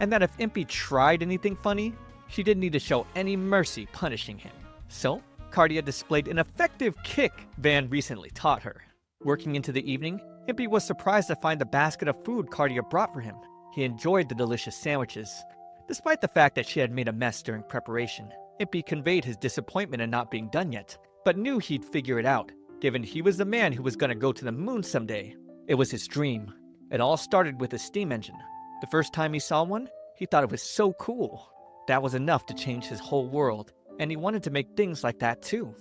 and that if Impy tried anything funny, she didn't need to show any mercy punishing him. So, Cardia displayed an effective kick Van recently taught her. Working into the evening, Impy was surprised to find the basket of food Cardia brought for him. He enjoyed the delicious sandwiches, despite the fact that she had made a mess during preparation. Impy conveyed his disappointment in not being done yet, but knew he'd figure it out, given he was the man who was going to go to the moon someday. It was his dream. It all started with a steam engine. The first time he saw one, he thought it was so cool. That was enough to change his whole world, and he wanted to make things like that too.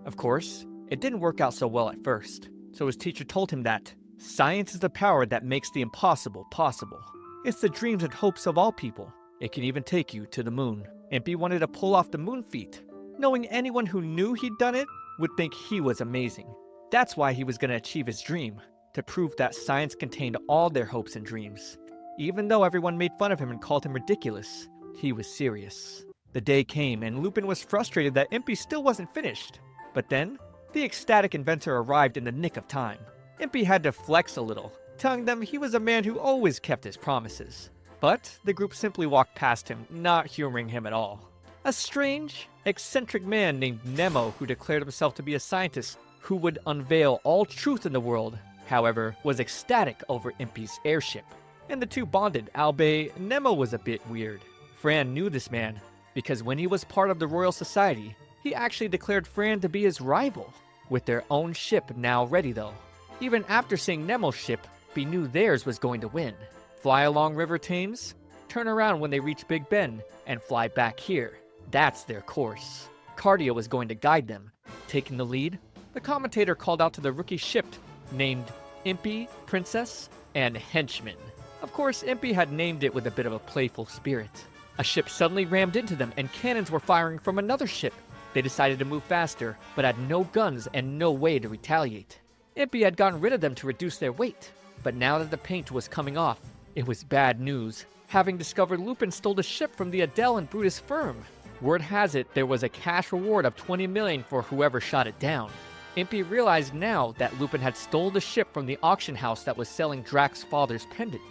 Of course, it didn't work out so well at first, so his teacher told him that science is the power that makes the impossible possible. It's the dreams and hopes of all people. It can even take you to the moon. Impy wanted to pull off the moon feat, knowing anyone who knew he'd done it would think he was amazing. That's why he was going to achieve his dream, to prove that science contained all their hopes and dreams. Even though everyone made fun of him and called him ridiculous, he was serious. The day came, and Lupin was frustrated that Impy still wasn't finished. But then, the ecstatic inventor arrived in the nick of time. Impy had to flex a little, telling them he was a man who always kept his promises. But the group simply walked past him, not humoring him at all. A strange, eccentric man named Nemo who declared himself to be a scientist who would unveil all truth in the world, however, was ecstatic over Impy's airship. And the two bonded, albeit Nemo was a bit weird. Fran knew this man, because when he was part of the Royal Society, he actually declared Fran to be his rival, with their own ship now ready though. Even after seeing Nemo's ship, he knew theirs was going to win. Fly along River Thames, turn around when they reach Big Ben, and fly back here. That's their course. Cardia was going to guide them. Taking the lead, the commentator called out to the rookie ship named Impy, Princess, and Henchman. Of course, Impy had named it with a bit of a playful spirit. A ship suddenly rammed into them and cannons were firing from another ship. They decided to move faster, but had no guns and no way to retaliate. Impy had gotten rid of them to reduce their weight, but now that the paint was coming off, it was bad news, having discovered Lupin stole the ship from the Adele and Brutus firm. Word has it there was a cash reward of 20 million for whoever shot it down. Impy realized now that Lupin had stole the ship from the auction house that was selling Drax's father's pendant.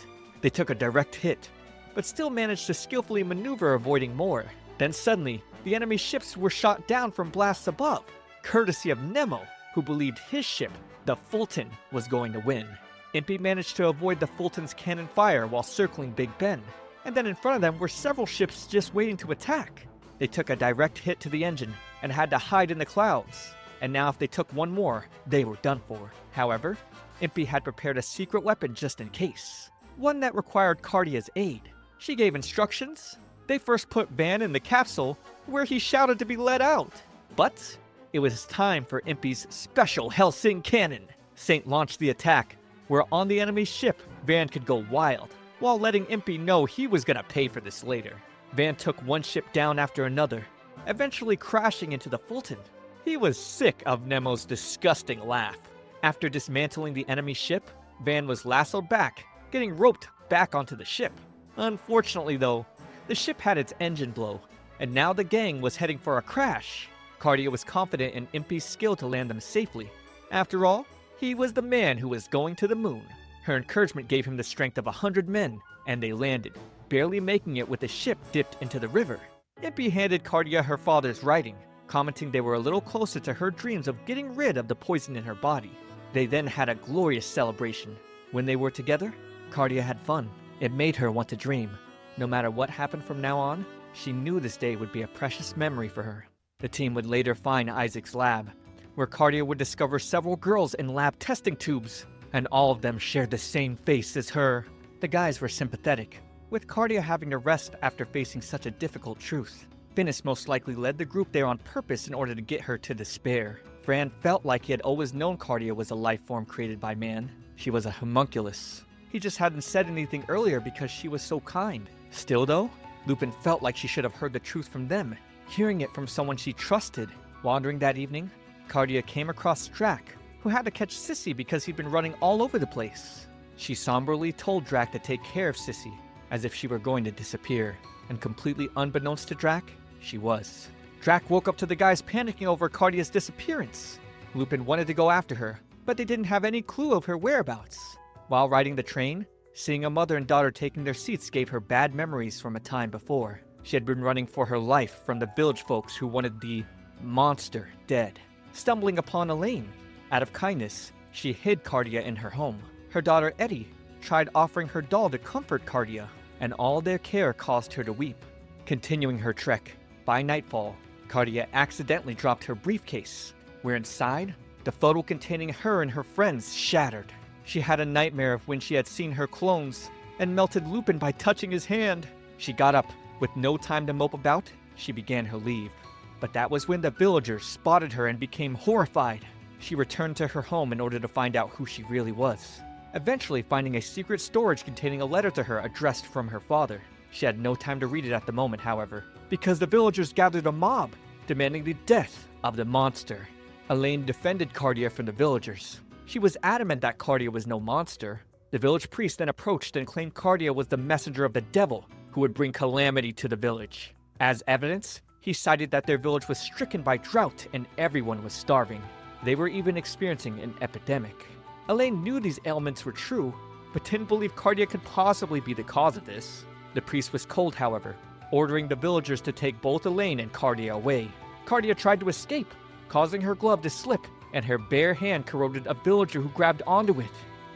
They took a direct hit, but still managed to skillfully maneuver, avoiding more. Then suddenly, the enemy ships were shot down from blasts above, courtesy of Nemo, who believed his ship, the Fulton, was going to win. Impy managed to avoid the Fulton's cannon fire while circling Big Ben, and then in front of them were several ships just waiting to attack. They took a direct hit to the engine and had to hide in the clouds. and now if they took one more, they were done for. However, Impy had prepared a secret weapon just in case. One that required Cardia's aid. She gave instructions. They first put Van in the capsule, where he shouted to be let out. But it was time for Impy's special Helsing cannon. Saint launched the attack, where on the enemy's ship, Van could go wild, while letting Impy know he was gonna pay for this later. Van took one ship down after another, eventually crashing into the Fulton. He was sick of Nemo's disgusting laugh. After dismantling the enemy ship, Van was lassoed back, getting roped back onto the ship. Unfortunately though, the ship had its engine blow, and now the gang was heading for a crash. Cardia was confident in Impy's skill to land them safely. After all, he was the man who was going to the moon. Her encouragement gave him the strength of 100 men, and they landed, barely making it with the ship dipped into the river. Impy handed Cardia her father's writing, commenting they were a little closer to her dreams of getting rid of the poison in her body. They then had a glorious celebration. When they were together, Cardia had fun. It made her want to dream. No matter what happened from now on, she knew this day would be a precious memory for her. The team would later find Isaac's lab, where Cardia would discover several girls in lab testing tubes, and all of them shared the same face as her. The guys were sympathetic, with Cardia having to rest after facing such a difficult truth. Finis most likely led the group there on purpose in order to get her to despair. Fran felt like he had always known Cardia was a life form created by man. She was a homunculus. He just hadn't said anything earlier because she was so kind. Still though, Lupin felt like she should have heard the truth from them, hearing it from someone she trusted. Wandering that evening, Cardia came across Drac, who had to catch Sissy because he'd been running all over the place. She somberly told Drac to take care of Sissy, as if she were going to disappear, and completely unbeknownst to Drac, she was. Drac woke up to the guys panicking over Cardia's disappearance. Lupin wanted to go after her, but they didn't have any clue of her whereabouts. While riding the train, seeing a mother and daughter taking their seats gave her bad memories from a time before. She had been running for her life from the village folks who wanted the monster dead. Stumbling upon Elaine, out of kindness, she hid Cardia in her home. Her daughter Eddie tried offering her doll to comfort Cardia, and all their care caused her to weep. Continuing her trek, by nightfall, Cardia accidentally dropped her briefcase, where inside, the photo containing her and her friends shattered. She had a nightmare of when she had seen her clones, and melted Lupin by touching his hand. She got up. With no time to mope about, she began her leave. But that was when the villagers spotted her and became horrified. She returned to her home in order to find out who she really was, eventually finding a secret storage containing a letter to her addressed from her father. She had no time to read it at the moment, however, because the villagers gathered a mob, demanding the death of the monster. Elaine defended Cardia from the villagers. She was adamant that Cardia was no monster. The village priest then approached and claimed Cardia was the messenger of the devil who would bring calamity to the village. As evidence, he cited that their village was stricken by drought and everyone was starving. They were even experiencing an epidemic. Elaine knew these ailments were true, but didn't believe Cardia could possibly be the cause of this. The priest was cold, however, ordering the villagers to take both Elaine and Cardia away. Cardia tried to escape, causing her glove to slip, and her bare hand corroded a villager who grabbed onto it.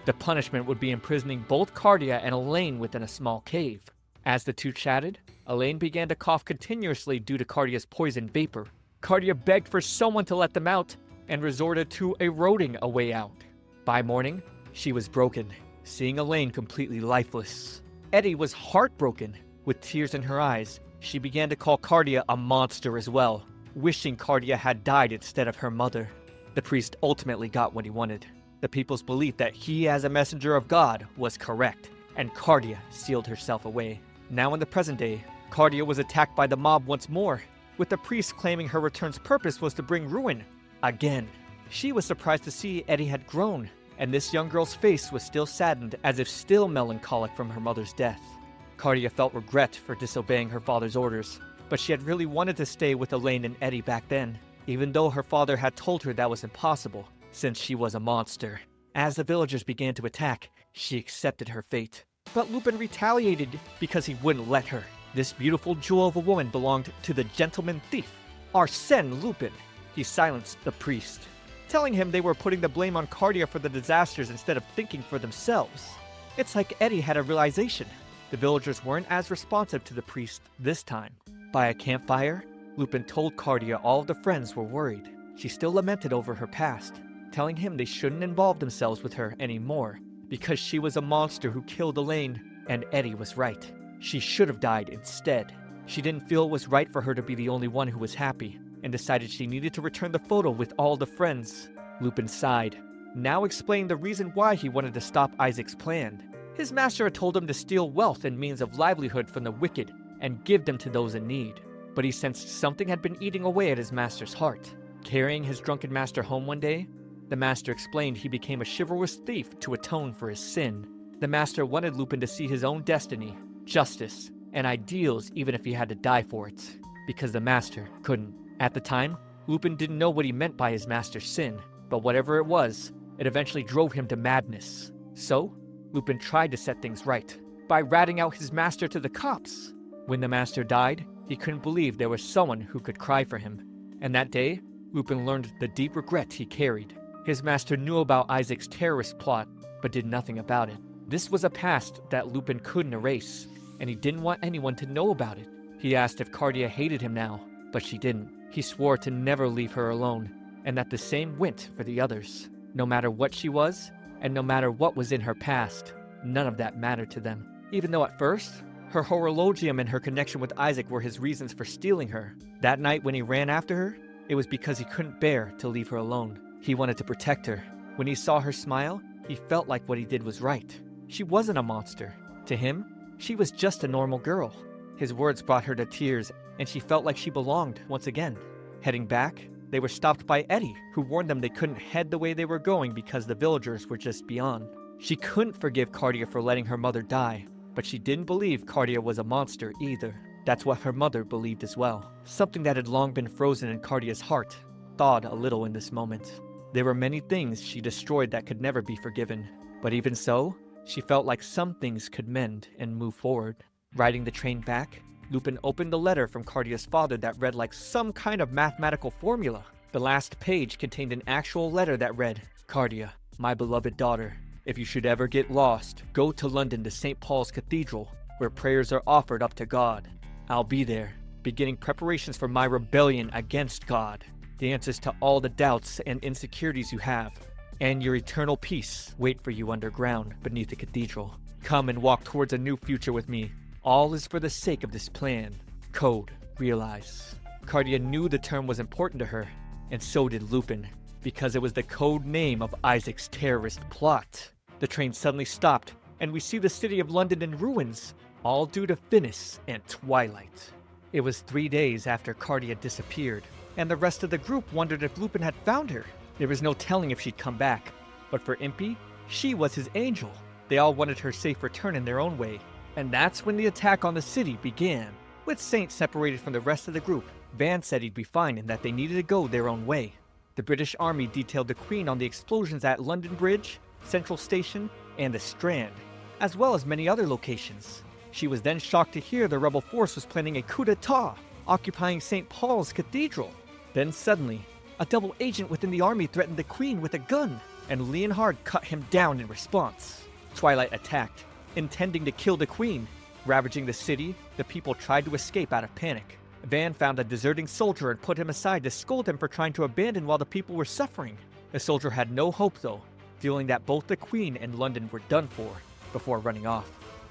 The punishment would be imprisoning both Cardia and Elaine within a small cave. As the two chatted, Elaine began to cough continuously due to Cardia's poison vapor. Cardia begged for someone to let them out, and resorted to eroding a way out. By morning, she was broken, seeing Elaine completely lifeless. Eddie was heartbroken. With tears in her eyes, she began to call Cardia a monster as well, wishing Cardia had died instead of her mother. The priest ultimately got what he wanted. The people's belief that he, as a messenger of God, was correct, and Cardia sealed herself away. Now in the present day, Cardia was attacked by the mob once more, with the priest claiming her return's purpose was to bring ruin. Again. She was surprised to see Eddie had grown, and this young girl's face was still saddened, as if still melancholic from her mother's death. Cardia felt regret for disobeying her father's orders, but she had really wanted to stay with Elaine and Eddie back then, even though her father had told her that was impossible, since she was a monster. As the villagers began to attack, she accepted her fate. But Lupin retaliated because he wouldn't let her. This beautiful jewel of a woman belonged to the gentleman thief, Arsène Lupin. He silenced the priest, telling him they were putting the blame on Cardia for the disasters instead of thinking for themselves. It's like Eddie had a realization. The villagers weren't as responsive to the priest this time. By a campfire, Lupin told Cardia all of the friends were worried. she still lamented over her past, telling him they shouldn't involve themselves with her anymore because she was a monster who killed Elaine, and Eddie was right. She should have died instead. She didn't feel it was right for her to be the only one who was happy, and decided she needed to return the photo with all the friends. Lupin sighed, now explained the reason why he wanted to stop Isaac's plan. His master had told him to steal wealth and means of livelihood from the wicked and give them to those in need. But he sensed something had been eating away at his master's heart. Carrying his drunken master home one day, the master explained he became a chivalrous thief to atone for his sin. The master wanted Lupin to see his own destiny, justice, and ideals even if he had to die for it, because the master couldn't. At the time, Lupin didn't know what he meant by his master's sin, but whatever it was, it eventually drove him to madness. So, Lupin tried to set things right by ratting out his master to the cops. When the master died, he couldn't believe there was someone who could cry for him. And that day, Lupin learned the deep regret he carried. His master knew about Isaac's terrorist plot, but did nothing about it. This was a past that Lupin couldn't erase, and he didn't want anyone to know about it. He asked if Cardia hated him now, but she didn't. He swore to never leave her alone, and that the same went for the others. No matter what she was, and no matter what was in her past, none of that mattered to them. Even though at first, her horologium and her connection with Isaac were his reasons for stealing her. That night when he ran after her, it was because he couldn't bear to leave her alone. He wanted to protect her. When he saw her smile, he felt like what he did was right. She wasn't a monster. To him, she was just a normal girl. His words brought her to tears, and she felt like she belonged once again. Heading back, they were stopped by Eddie, who warned them they couldn't head the way they were going because the villagers were just beyond. She couldn't forgive Cardia for letting her mother die, but she didn't believe Cardia was a monster either. That's what her mother believed as well. Something that had long been frozen in Cardia's heart thawed a little in this moment. There were many things she destroyed that could never be forgiven, but even so, she felt like some things could mend and move forward. Riding the train back, Lupin opened the letter from Cardia's father that read like some kind of mathematical formula. The last page contained an actual letter that read, "Cardia, my beloved daughter, if you should ever get lost, go to London to St. Paul's Cathedral, where prayers are offered up to God. I'll be there, beginning preparations for my rebellion against God. The answers to all the doubts and insecurities you have, and your eternal peace wait for you underground beneath the cathedral. Come and walk towards a new future with me. All is for the sake of this plan. Code, realize." Cardia knew the term was important to her, and so did Lupin, because it was the code name of Isaac's terrorist plot. The train suddenly stopped, and we see the city of London in ruins, all due to Finis and Twilight. It was 3 days after Cardia disappeared, and the rest of the group wondered if Lupin had found her. There was no telling if she'd come back, but for Impy, she was his angel. They all wanted her safe return in their own way, and that's when the attack on the city began. With Saint separated from the rest of the group, Van said he'd be fine and that they needed to go their own way. The British Army detailed the Queen on the explosions at London Bridge, Central Station, and the Strand, as well as many other locations. She was then shocked to hear the rebel force was planning a coup d'etat, occupying St. Paul's Cathedral. Then suddenly, a double agent within the army threatened the Queen with a gun, and Leonhard cut him down in response. Twilight attacked, intending to kill the Queen. Ravaging the city, the people tried to escape out of panic. Van found a deserting soldier and put him aside to scold him for trying to abandon while the people were suffering. The soldier had no hope though, feeling that both the Queen and London were done for, before running off.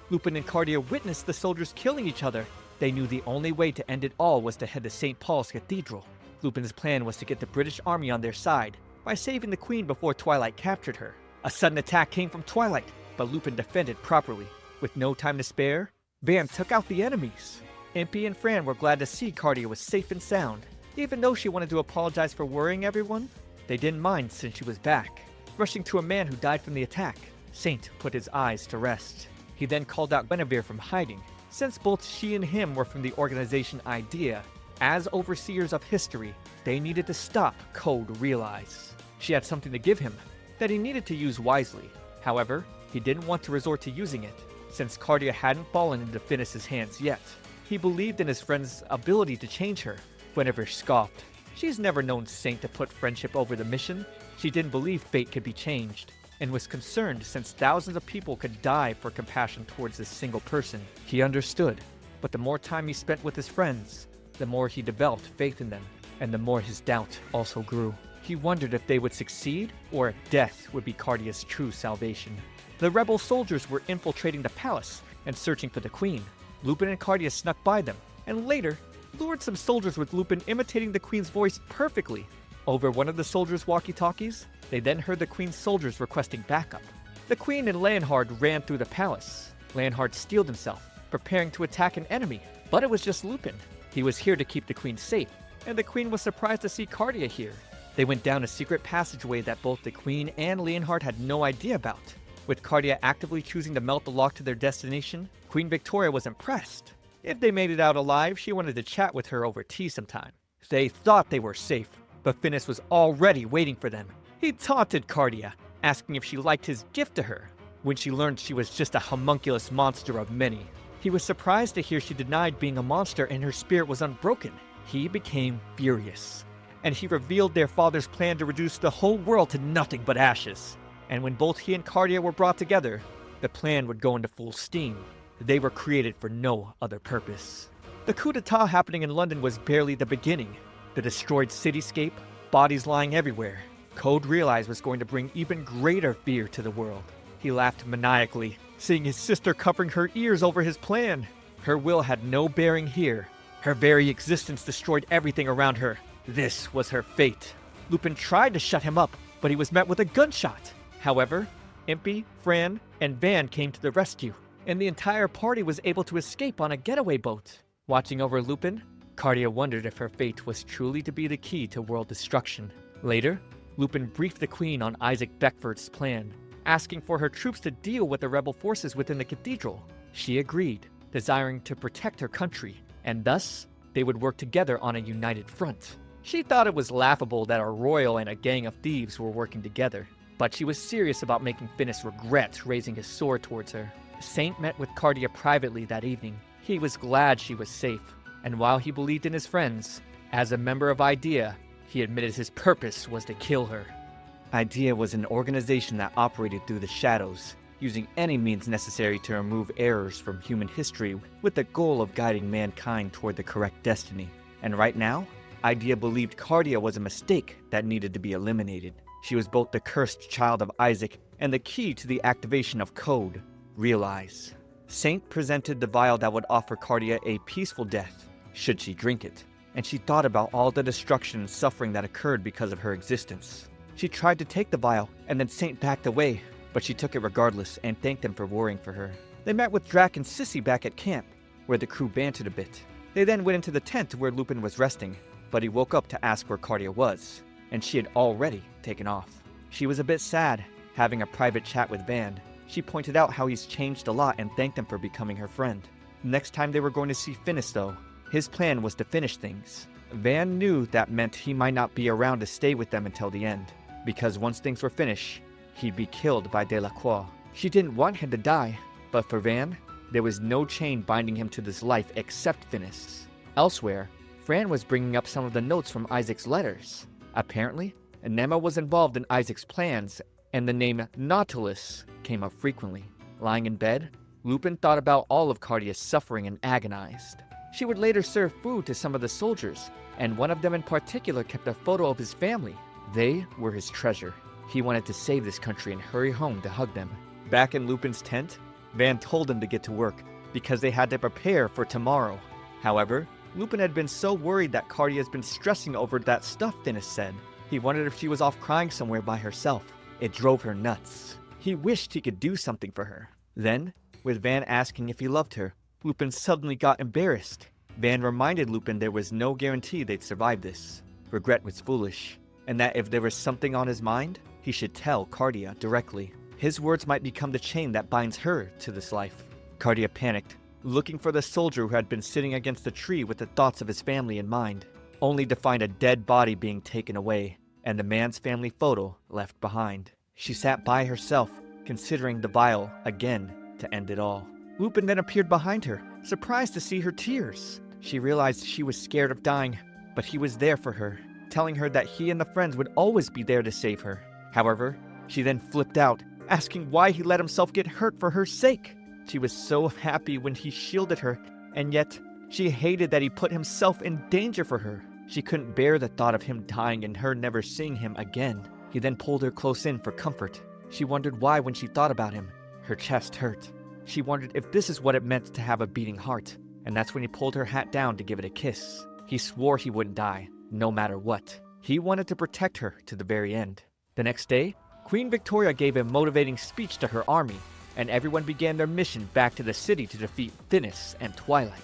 Lupin and Cardia witnessed the soldiers killing each other. They knew the only way to end it all was to head to St. Paul's Cathedral. Lupin's plan was to get the British Army on their side by saving the Queen before Twilight captured her. A sudden attack came from Twilight, but Lupin defended properly. With no time to spare, Van took out the enemies. Impy and Fran were glad to see Cardia was safe and sound. Even though she wanted to apologize for worrying everyone, they didn't mind since she was back. Rushing to a man who died from the attack, Saint put his eyes to rest. He then called out Guinevere from hiding, since both she and him were from the organization Idea. As overseers of history, they needed to stop Code Realize. She had something to give him that he needed to use wisely. However, he didn't want to resort to using it, since Cardia hadn't fallen into Finis' hands yet. He believed in his friend's ability to change her. Guinevere scoffed. She's never known Saint to put friendship over the mission. She didn't believe fate could be changed, and was concerned since thousands of people could die for compassion towards this single person. He understood, but the more time he spent with his friends, the more he developed faith in them. and the more his doubt also grew. He wondered if they would succeed, or if death would be Cardia's true salvation. The rebel soldiers were infiltrating the palace and searching for the queen. Lupin and Cardia snuck by them, and later lured some soldiers with Lupin imitating the queen's voice perfectly. Over one of the soldiers' walkie-talkies, they then heard the queen's soldiers requesting backup. The queen and Leonhard ran through the palace. Leonhard steeled himself, preparing to attack an enemy, but it was just Lupin. He was here to keep the queen safe, and the queen was surprised to see Cardia here. They went down a secret passageway that both the queen and Leonhard had no idea about. With Cardia actively choosing to melt the lock to their destination, Queen Victoria was impressed. If they made it out alive, she wanted to chat with her over tea sometime. They thought they were safe, but Finis was already waiting for them. He taunted Cardia, asking if she liked his gift to her, when she learned she was just a homunculus monster of many. He was surprised to hear she denied being a monster and her spirit was unbroken. He became furious, and he revealed their father's plan to reduce the whole world to nothing but ashes. And when both he and Cardia were brought together, the plan would go into full steam. They were created for no other purpose. The coup d'etat happening in London was barely the beginning. The destroyed cityscape, bodies lying everywhere, Code realized was going to bring even greater fear to the world. He laughed maniacally, seeing his sister covering her ears over his plan. Her will had no bearing here. Her very existence destroyed everything around her. This was her fate. Lupin tried to shut him up, but he was met with a gunshot. However, Impy, Fran, and Van came to the rescue, and the entire party was able to escape on a getaway boat. Watching over Lupin, Cardia wondered if her fate was truly to be the key to world destruction. Later, Lupin briefed the Queen on Isaac Beckford's plan, asking for her troops to deal with the rebel forces within the cathedral. She agreed, desiring to protect her country, and thus, they would work together on a united front. She thought it was laughable that a royal and a gang of thieves were working together, but she was serious about making Finis regret raising his sword towards her. Saint met with Cardia privately that evening. He was glad she was safe, and while he believed in his friends, as a member of IDEA, he admitted his purpose was to kill her. IDEA was an organization that operated through the shadows, using any means necessary to remove errors from human history with the goal of guiding mankind toward the correct destiny. And right now, IDEA believed Cardia was a mistake that needed to be eliminated. She was both the cursed child of Isaac and the key to the activation of Code. Realize. Saint presented the vial that would offer Cardia a peaceful death, should she drink it, and she thought about all the destruction and suffering that occurred because of her existence. She tried to take the vial, and then Saint backed away, but she took it regardless and thanked them for worrying for her. They met with Drac and Sissy back at camp, where the crew bantered a bit. They then went into the tent where Lupin was resting, but he woke up to ask where Cardia was, and she had already taken off. She was a bit sad, having a private chat with Van. She pointed out how he's changed a lot and thanked him for becoming her friend. Next time they were going to see Finis though, his plan was to finish things. Van knew that meant he might not be around to stay with them until the end, because once things were finished, he'd be killed by Delacroix. She didn't want him to die, but for Van, there was no chain binding him to this life except Finis. Elsewhere, Fran was bringing up some of the notes from Isaac's letters. Apparently, Nema was involved in Isaac's plans, and the name Nautilus came up frequently. Lying in bed, Lupin thought about all of Cardia's suffering and agonized. She would later serve food to some of the soldiers, and one of them in particular kept a photo of his family. They were his treasure. He wanted to save this country and hurry home to hug them. Back in Lupin's tent, Van told him to get to work, because they had to prepare for tomorrow. However, Lupin had been so worried that Cardia has been stressing over that stuff Finis said. He wondered if she was off crying somewhere by herself. It drove her nuts. He wished he could do something for her. Then, with Van asking if he loved her, Lupin suddenly got embarrassed. Van reminded Lupin there was no guarantee they'd survive this. Regret was foolish, and that if there was something on his mind, he should tell Cardia directly. His words might become the chain that binds her to this life. Cardia panicked, looking for the soldier who had been sitting against the tree with the thoughts of his family in mind, only to find a dead body being taken away, and the man's family photo left behind. She sat by herself, considering the vial again to end it all. Lupin then appeared behind her, surprised to see her tears. She realized she was scared of dying, but he was there for her, telling her that he and the friends would always be there to save her. However, she then flipped out, asking why he let himself get hurt for her sake. She was so happy when he shielded her, and yet she hated that he put himself in danger for her. She couldn't bear the thought of him dying and her never seeing him again. He then pulled her close in for comfort. She wondered why when she thought about him. Her chest hurt. She wondered if this is what it meant to have a beating heart. And that's when he pulled her hat down to give it a kiss. He swore he wouldn't die, no matter what. He wanted to protect her to the very end. The next day, Queen Victoria gave a motivating speech to her army, and everyone began their mission back to the city to defeat Finis and Twilight.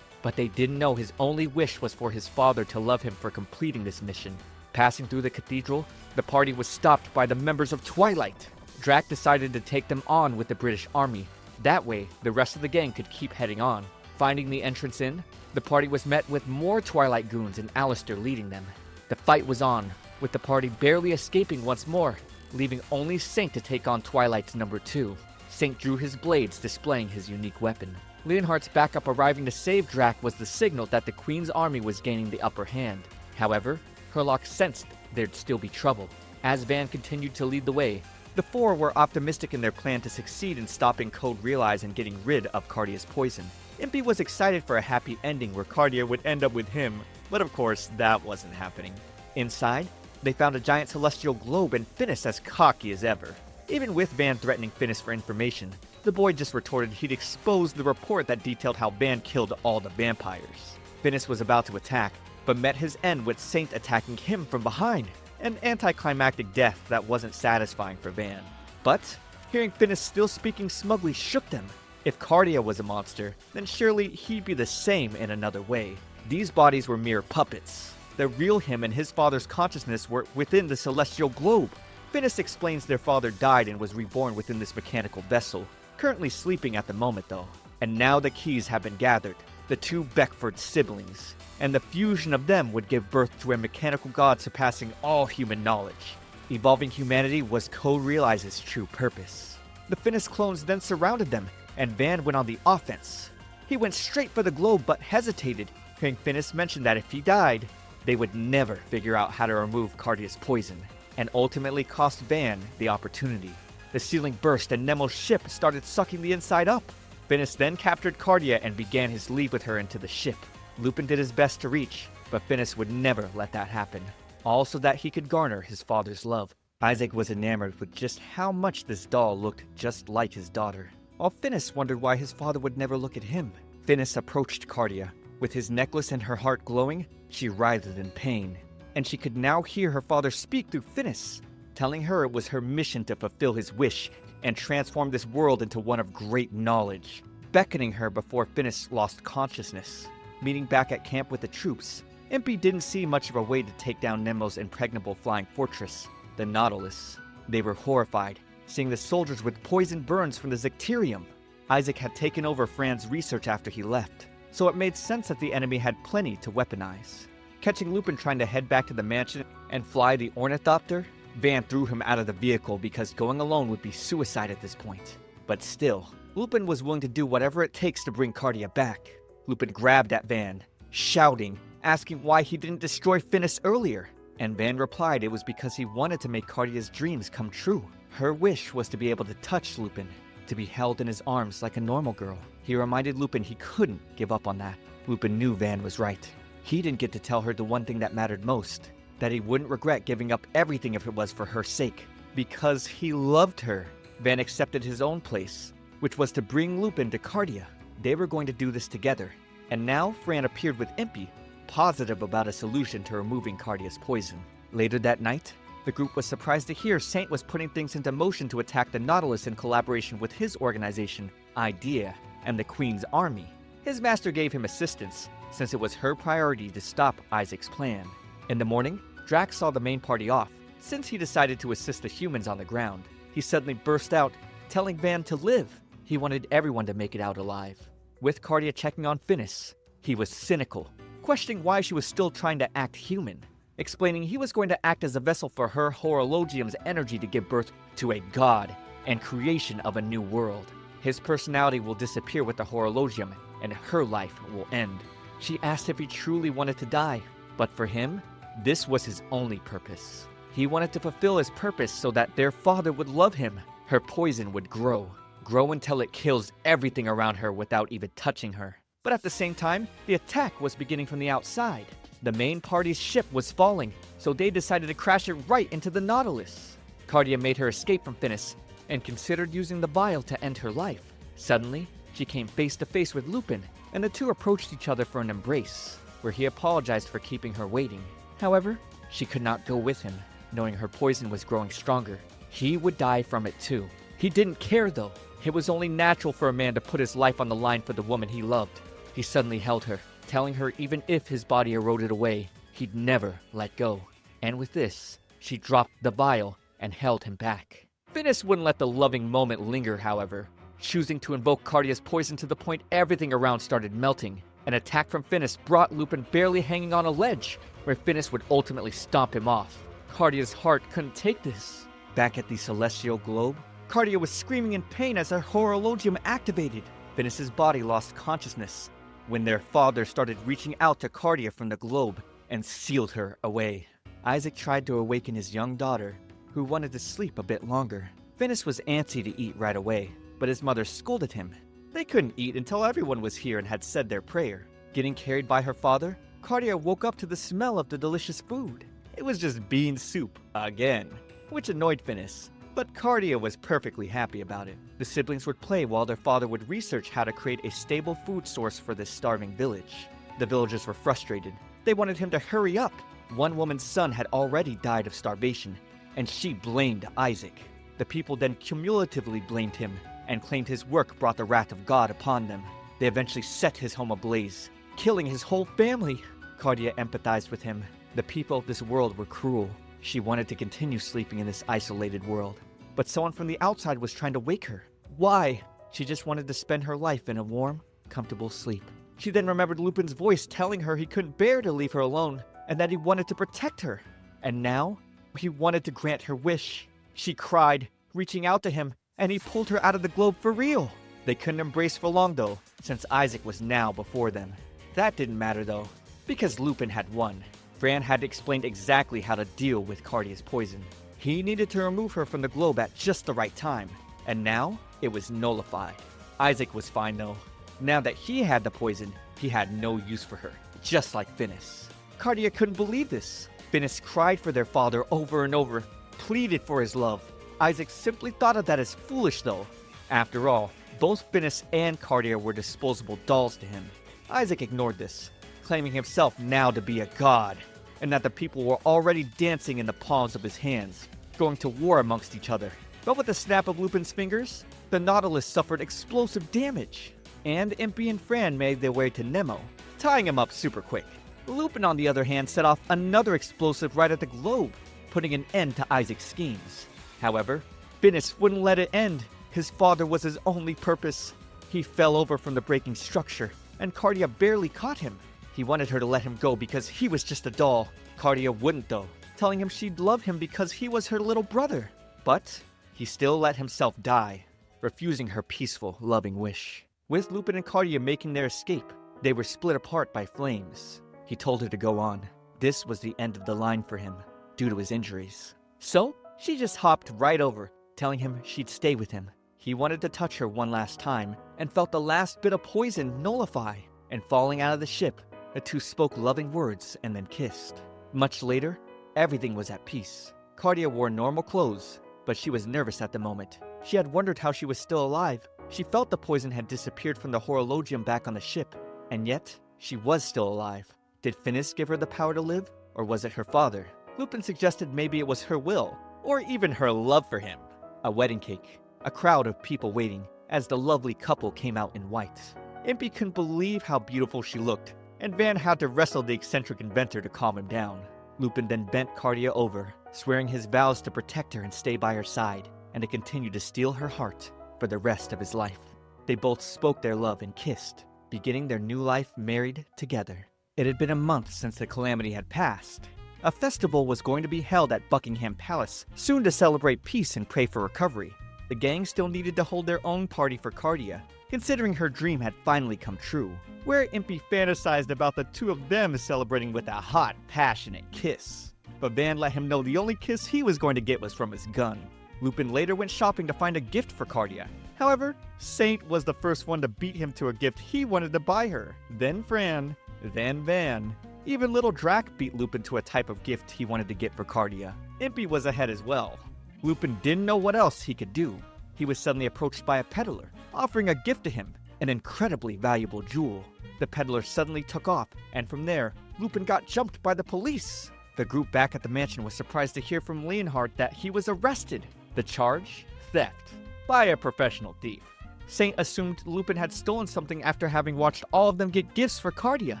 But they didn't know his only wish was for his father to love him for completing this mission. Passing through the cathedral, the party was stopped by the members of Twilight. Drac decided to take them on with the British army. That way, the rest of the gang could keep heading on. Finding the entrance in, the party was met with more Twilight goons and Alistair leading them. The fight was on, with the party barely escaping once more, leaving only Saint to take on Twilight's number 2. Saint drew his blades, displaying his unique weapon. Leonhardt's backup arriving to save Drac was the signal that the Queen's army was gaining the upper hand. However, Herlock sensed there'd still be trouble. As Van continued to lead the way, the four were optimistic in their plan to succeed in stopping Code Realize and getting rid of Cardia's poison. Impy was excited for a happy ending where Cardia would end up with him, but of course that wasn't happening. Inside, they found a giant celestial globe and Finis as cocky as ever. Even with Van threatening Finis for information, the boy just retorted he'd exposed the report that detailed how Van killed all the vampires. Finis was about to attack, but met his end with Saint attacking him from behind, an anticlimactic death that wasn't satisfying for Van. But hearing Finis still speaking smugly shook them. If Cardia was a monster, then surely he'd be the same in another way. These bodies were mere puppets. The real him and his father's consciousness were within the celestial globe. Finis explains their father died and was reborn within this mechanical vessel, currently sleeping at the moment though. And now the keys have been gathered, the two Beckford siblings, and the fusion of them would give birth to a mechanical god surpassing all human knowledge. Evolving humanity was Code Realize's true purpose. The Finis clones then surrounded them, and Van went on the offense. He went straight for the globe but hesitated, hearing Finis mention that if he died, they would never figure out how to remove Cardia's poison, and ultimately cost Van the opportunity. The ceiling burst and Nemo's ship started sucking the inside up. Finis then captured Cardia and began his leave with her into the ship. Lupin did his best to reach, but Finis would never let that happen, all so that he could garner his father's love. Isaac was enamored with just how much this doll looked just like his daughter, while Finis wondered why his father would never look at him. Finis approached Cardia. With his necklace and her heart glowing, she writhed in pain, and she could now hear her father speak through Finis, telling her it was her mission to fulfill his wish and transform this world into one of great knowledge, beckoning her before Finis lost consciousness. Meeting back at camp with the troops, Impy didn't see much of a way to take down Nemo's impregnable flying fortress, the Nautilus. They were horrified, seeing the soldiers with poison burns from the Zicterium. Isaac had taken over Fran's research after he left, so it made sense that the enemy had plenty to weaponize. Catching Lupin trying to head back to the mansion and fly the Ornithopter, Van threw him out of the vehicle because going alone would be suicide at this point. But still, Lupin was willing to do whatever it takes to bring Cardia back. Lupin grabbed at Van, shouting, asking why he didn't destroy Finis earlier. And Van replied it was because he wanted to make Cardia's dreams come true. Her wish was to be able to touch Lupin, to be held in his arms like a normal girl. He reminded Lupin he couldn't give up on that. Lupin knew Van was right. He didn't get to tell her the one thing that mattered most, that he wouldn't regret giving up everything if it was for her sake. Because he loved her, Van accepted his own place, which was to bring Lupin to Cardia. They were going to do this together, and now Fran appeared with Impy, positive about a solution to removing Cardia's poison. Later that night, the group was surprised to hear Saint was putting things into motion to attack the Nautilus in collaboration with his organization, IDEA, and the Queen's army. His master gave him assistance, since it was her priority to stop Isaac's plan. In the morning, Drax saw the main party off, since he decided to assist the humans on the ground. He suddenly burst out, telling Van to live. He wanted everyone to make it out alive. With Cardia checking on Finis, he was cynical, questioning why she was still trying to act human, explaining he was going to act as a vessel for her horologium's energy to give birth to a god and creation of a new world. His personality will disappear with the horologium, and her life will end. She asked if he truly wanted to die, but for him, this was his only purpose. He wanted to fulfill his purpose so that their father would love him. Her poison would grow until it kills everything around her without even touching her. But at the same time, the attack was beginning from the outside. The main party's ship was falling, so they decided to crash it right into the Nautilus. Cardia made her escape from Finis and considered using the vial to end her life. Suddenly, she came face to face with Lupin, and the two approached each other for an embrace, where he apologized for keeping her waiting. However, she could not go with him, knowing her poison was growing stronger. He would die from it too. He didn't care though. It was only natural for a man to put his life on the line for the woman he loved. He suddenly held her, telling her even if his body eroded away, he'd never let go. And with this, she dropped the vial and held him back. Finis wouldn't let the loving moment linger, however, choosing to invoke Cardia's poison to the point everything around started melting. An attack from Finis brought Lupin barely hanging on a ledge, where Finis would ultimately stomp him off. Cardia's heart couldn't take this. Back at the celestial globe, Cardia was screaming in pain as her horologium activated. Finis's body lost consciousness when their father started reaching out to Cardia from the globe and sealed her away. Isaac tried to awaken his young daughter, who wanted to sleep a bit longer. Finis was antsy to eat right away, but his mother scolded him. They couldn't eat until everyone was here and had said their prayer. Getting carried by her father, Cardia woke up to the smell of the delicious food. It was just bean soup, again, which annoyed Finis, but Cardia was perfectly happy about it. The siblings would play while their father would research how to create a stable food source for this starving village. The villagers were frustrated. They wanted him to hurry up. One woman's son had already died of starvation, and she blamed Isaac. The people then cumulatively blamed him and claimed his work brought the wrath of God upon them. They eventually set his home ablaze, killing his whole family. Cardia empathized with him. The people of this world were cruel. She wanted to continue sleeping in this isolated world, but someone from the outside was trying to wake her. Why? She just wanted to spend her life in a warm, comfortable sleep. She then remembered Lupin's voice telling her he couldn't bear to leave her alone and that he wanted to protect her. And now, he wanted to grant her wish. She cried, reaching out to him, and he pulled her out of the globe for real. They couldn't embrace for long though, since Isaac was now before them. That didn't matter though, because Lupin had won. Fran had explained exactly how to deal with Cardia's poison. He needed to remove her from the globe at just the right time, and now it was nullified. Isaac was fine though. Now that he had the poison, he had no use for her, just like Finis. Cardia couldn't believe this. Finis cried for their father over and over, pleaded for his love. Isaac simply thought of that as foolish though. After all, both Finis and Cardia were disposable dolls to him. Isaac ignored this, claiming himself now to be a god, and that the people were already dancing in the palms of his hands, going to war amongst each other. But with the snap of Lupin's fingers, the Nautilus suffered explosive damage, and Impy and Fran made their way to Nemo, tying him up super quick. Lupin, on the other hand, set off another explosive right at the globe, putting an end to Isaac's schemes. However, Finis wouldn't let it end. His father was his only purpose. He fell over from the breaking structure, and Cardia barely caught him. He wanted her to let him go because he was just a doll. Cardia wouldn't though, telling him she'd love him because he was her little brother. But he still let himself die, refusing her peaceful, loving wish. With Lupin and Cardia making their escape, they were split apart by flames. He told her to go on. This was the end of the line for him, due to his injuries. So, she just hopped right over, telling him she'd stay with him. He wanted to touch her one last time, and felt the last bit of poison nullify. And falling out of the ship, the two spoke loving words and then kissed. Much later, everything was at peace. Cardia wore normal clothes, but she was nervous at the moment. She had wondered how she was still alive. She felt the poison had disappeared from the horologium back on the ship, and yet, she was still alive. Did Finis give her the power to live, or was it her father? Lupin suggested maybe it was her will, or even her love for him. A wedding cake, a crowd of people waiting, as the lovely couple came out in white. Impy couldn't believe how beautiful she looked, and Van had to wrestle the eccentric inventor to calm him down. Lupin then bent Cardia over, swearing his vows to protect her and stay by her side, and to continue to steal her heart for the rest of his life. They both spoke their love and kissed, beginning their new life married together. It had been a month since the calamity had passed. A festival was going to be held at Buckingham Palace, soon to celebrate peace and pray for recovery. The gang still needed to hold their own party for Cardia, considering her dream had finally come true, where Impy fantasized about the two of them celebrating with a hot, passionate kiss. But Van let him know the only kiss he was going to get was from his gun. Lupin later went shopping to find a gift for Cardia. However, Saint was the first one to beat him to a gift he wanted to buy her. Then Fran, then Van. Even little Drac beat Lupin to a type of gift he wanted to get for Cardia. Impy was ahead as well. Lupin didn't know what else he could do. He was suddenly approached by a peddler, offering a gift to him, an incredibly valuable jewel. The peddler suddenly took off, and from there, Lupin got jumped by the police. The group back at the mansion was surprised to hear from Leonhardt that he was arrested. The charge? Theft. By a professional thief. Saint assumed Lupin had stolen something after having watched all of them get gifts for Cardia,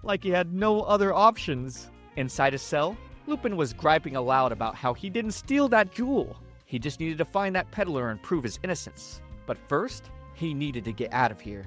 like he had no other options. Inside his cell, Lupin was griping aloud about how he didn't steal that jewel. He just needed to find that peddler and prove his innocence. But first, he needed to get out of here.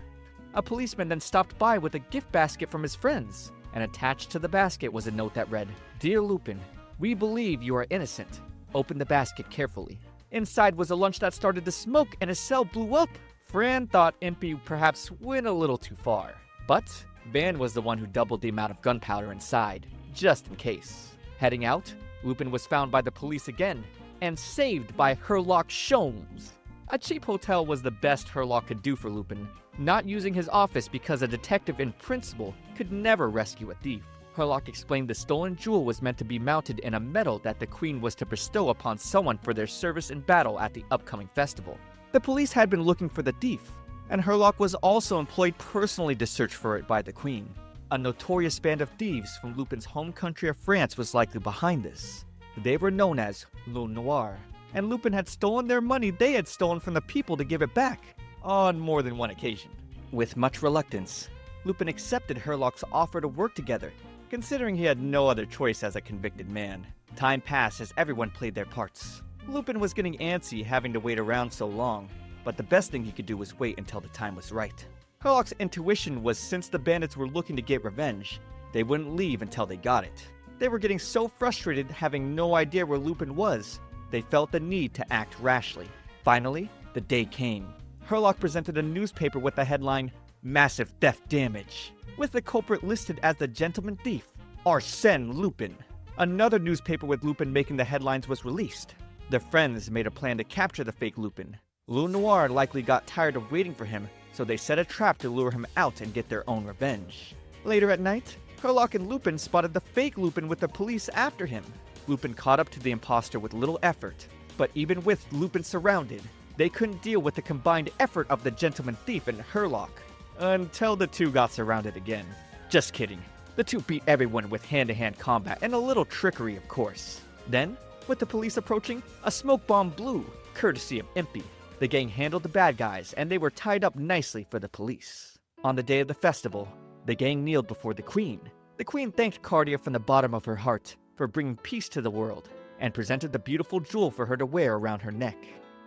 A policeman then stopped by with a gift basket from his friends, and attached to the basket was a note that read, "Dear Lupin, we believe you are innocent. Open the basket carefully." Inside was a lunch that started to smoke and his cell blew up. Fran thought Impy perhaps went a little too far, but Van was the one who doubled the amount of gunpowder inside, just in case. Heading out, Lupin was found by the police again, and saved by Herlock Sholmes. A cheap hotel was the best Herlock could do for Lupin, not using his office because a detective in principle could never rescue a thief. Herlock explained the stolen jewel was meant to be mounted in a medal that the Queen was to bestow upon someone for their service in battle at the upcoming festival. The police had been looking for the thief, and Herlock was also employed personally to search for it by the Queen. A notorious band of thieves from Lupin's home country of France was likely behind this. They were known as Le Noir, and Lupin had stolen their money they had stolen from the people to give it back, on more than one occasion. With much reluctance, Lupin accepted Herlock's offer to work together, considering he had no other choice as a convicted man. Time passed as everyone played their parts. Lupin was getting antsy having to wait around so long, but the best thing he could do was wait until the time was right. Herlock's intuition was since the bandits were looking to get revenge, they wouldn't leave until they got it. They were getting so frustrated having no idea where Lupin was, they felt the need to act rashly. Finally, the day came. Herlock presented a newspaper with the headline, "Massive Theft Damage," with the culprit listed as the gentleman thief, Arsène Lupin. Another newspaper with Lupin making the headlines was released. Their friends made a plan to capture the fake Lupin. Le Noir likely got tired of waiting for him, so they set a trap to lure him out and get their own revenge. Later at night, Herlock and Lupin spotted the fake Lupin with the police after him. Lupin caught up to the imposter with little effort, but even with Lupin surrounded, they couldn't deal with the combined effort of the gentleman thief and Herlock, until the two got surrounded again. Just kidding. The two beat everyone with hand-to-hand combat and a little trickery, of course. Then, with the police approaching, a smoke bomb blew, courtesy of Impy. The gang handled the bad guys, and they were tied up nicely for the police. On the day of the festival, the gang kneeled before the Queen. The Queen thanked Cardia from the bottom of her heart for bringing peace to the world, and presented the beautiful jewel for her to wear around her neck.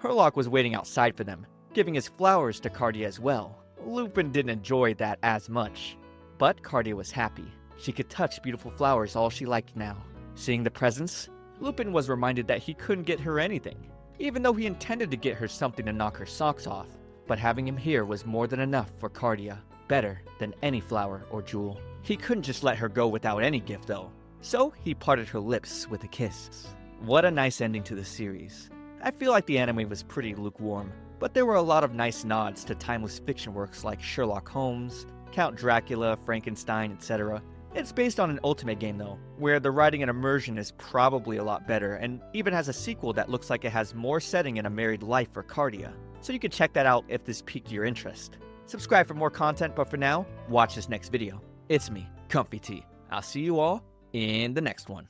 Herlock was waiting outside for them, giving his flowers to Cardia as well. Lupin didn't enjoy that as much, but Cardia was happy. She could touch beautiful flowers all she liked now. Seeing the presents, Lupin was reminded that he couldn't get her anything, even though he intended to get her something to knock her socks off. But having him here was more than enough for Cardia, better than any flower or jewel. He couldn't just let her go without any gift though, so he parted her lips with a kiss. What a nice ending to the series. I feel like the anime was pretty lukewarm, but there were a lot of nice nods to timeless fiction works like Sherlock Holmes, Count Dracula, Frankenstein, etc. It's based on an Ultimate game though, where the writing and immersion is probably a lot better, and even has a sequel that looks like it has more setting in a married life for Cardia. So you can check that out if this piqued your interest. Subscribe for more content, but for now, watch this next video. It's me, ComfyTea. I'll see you all in the next one.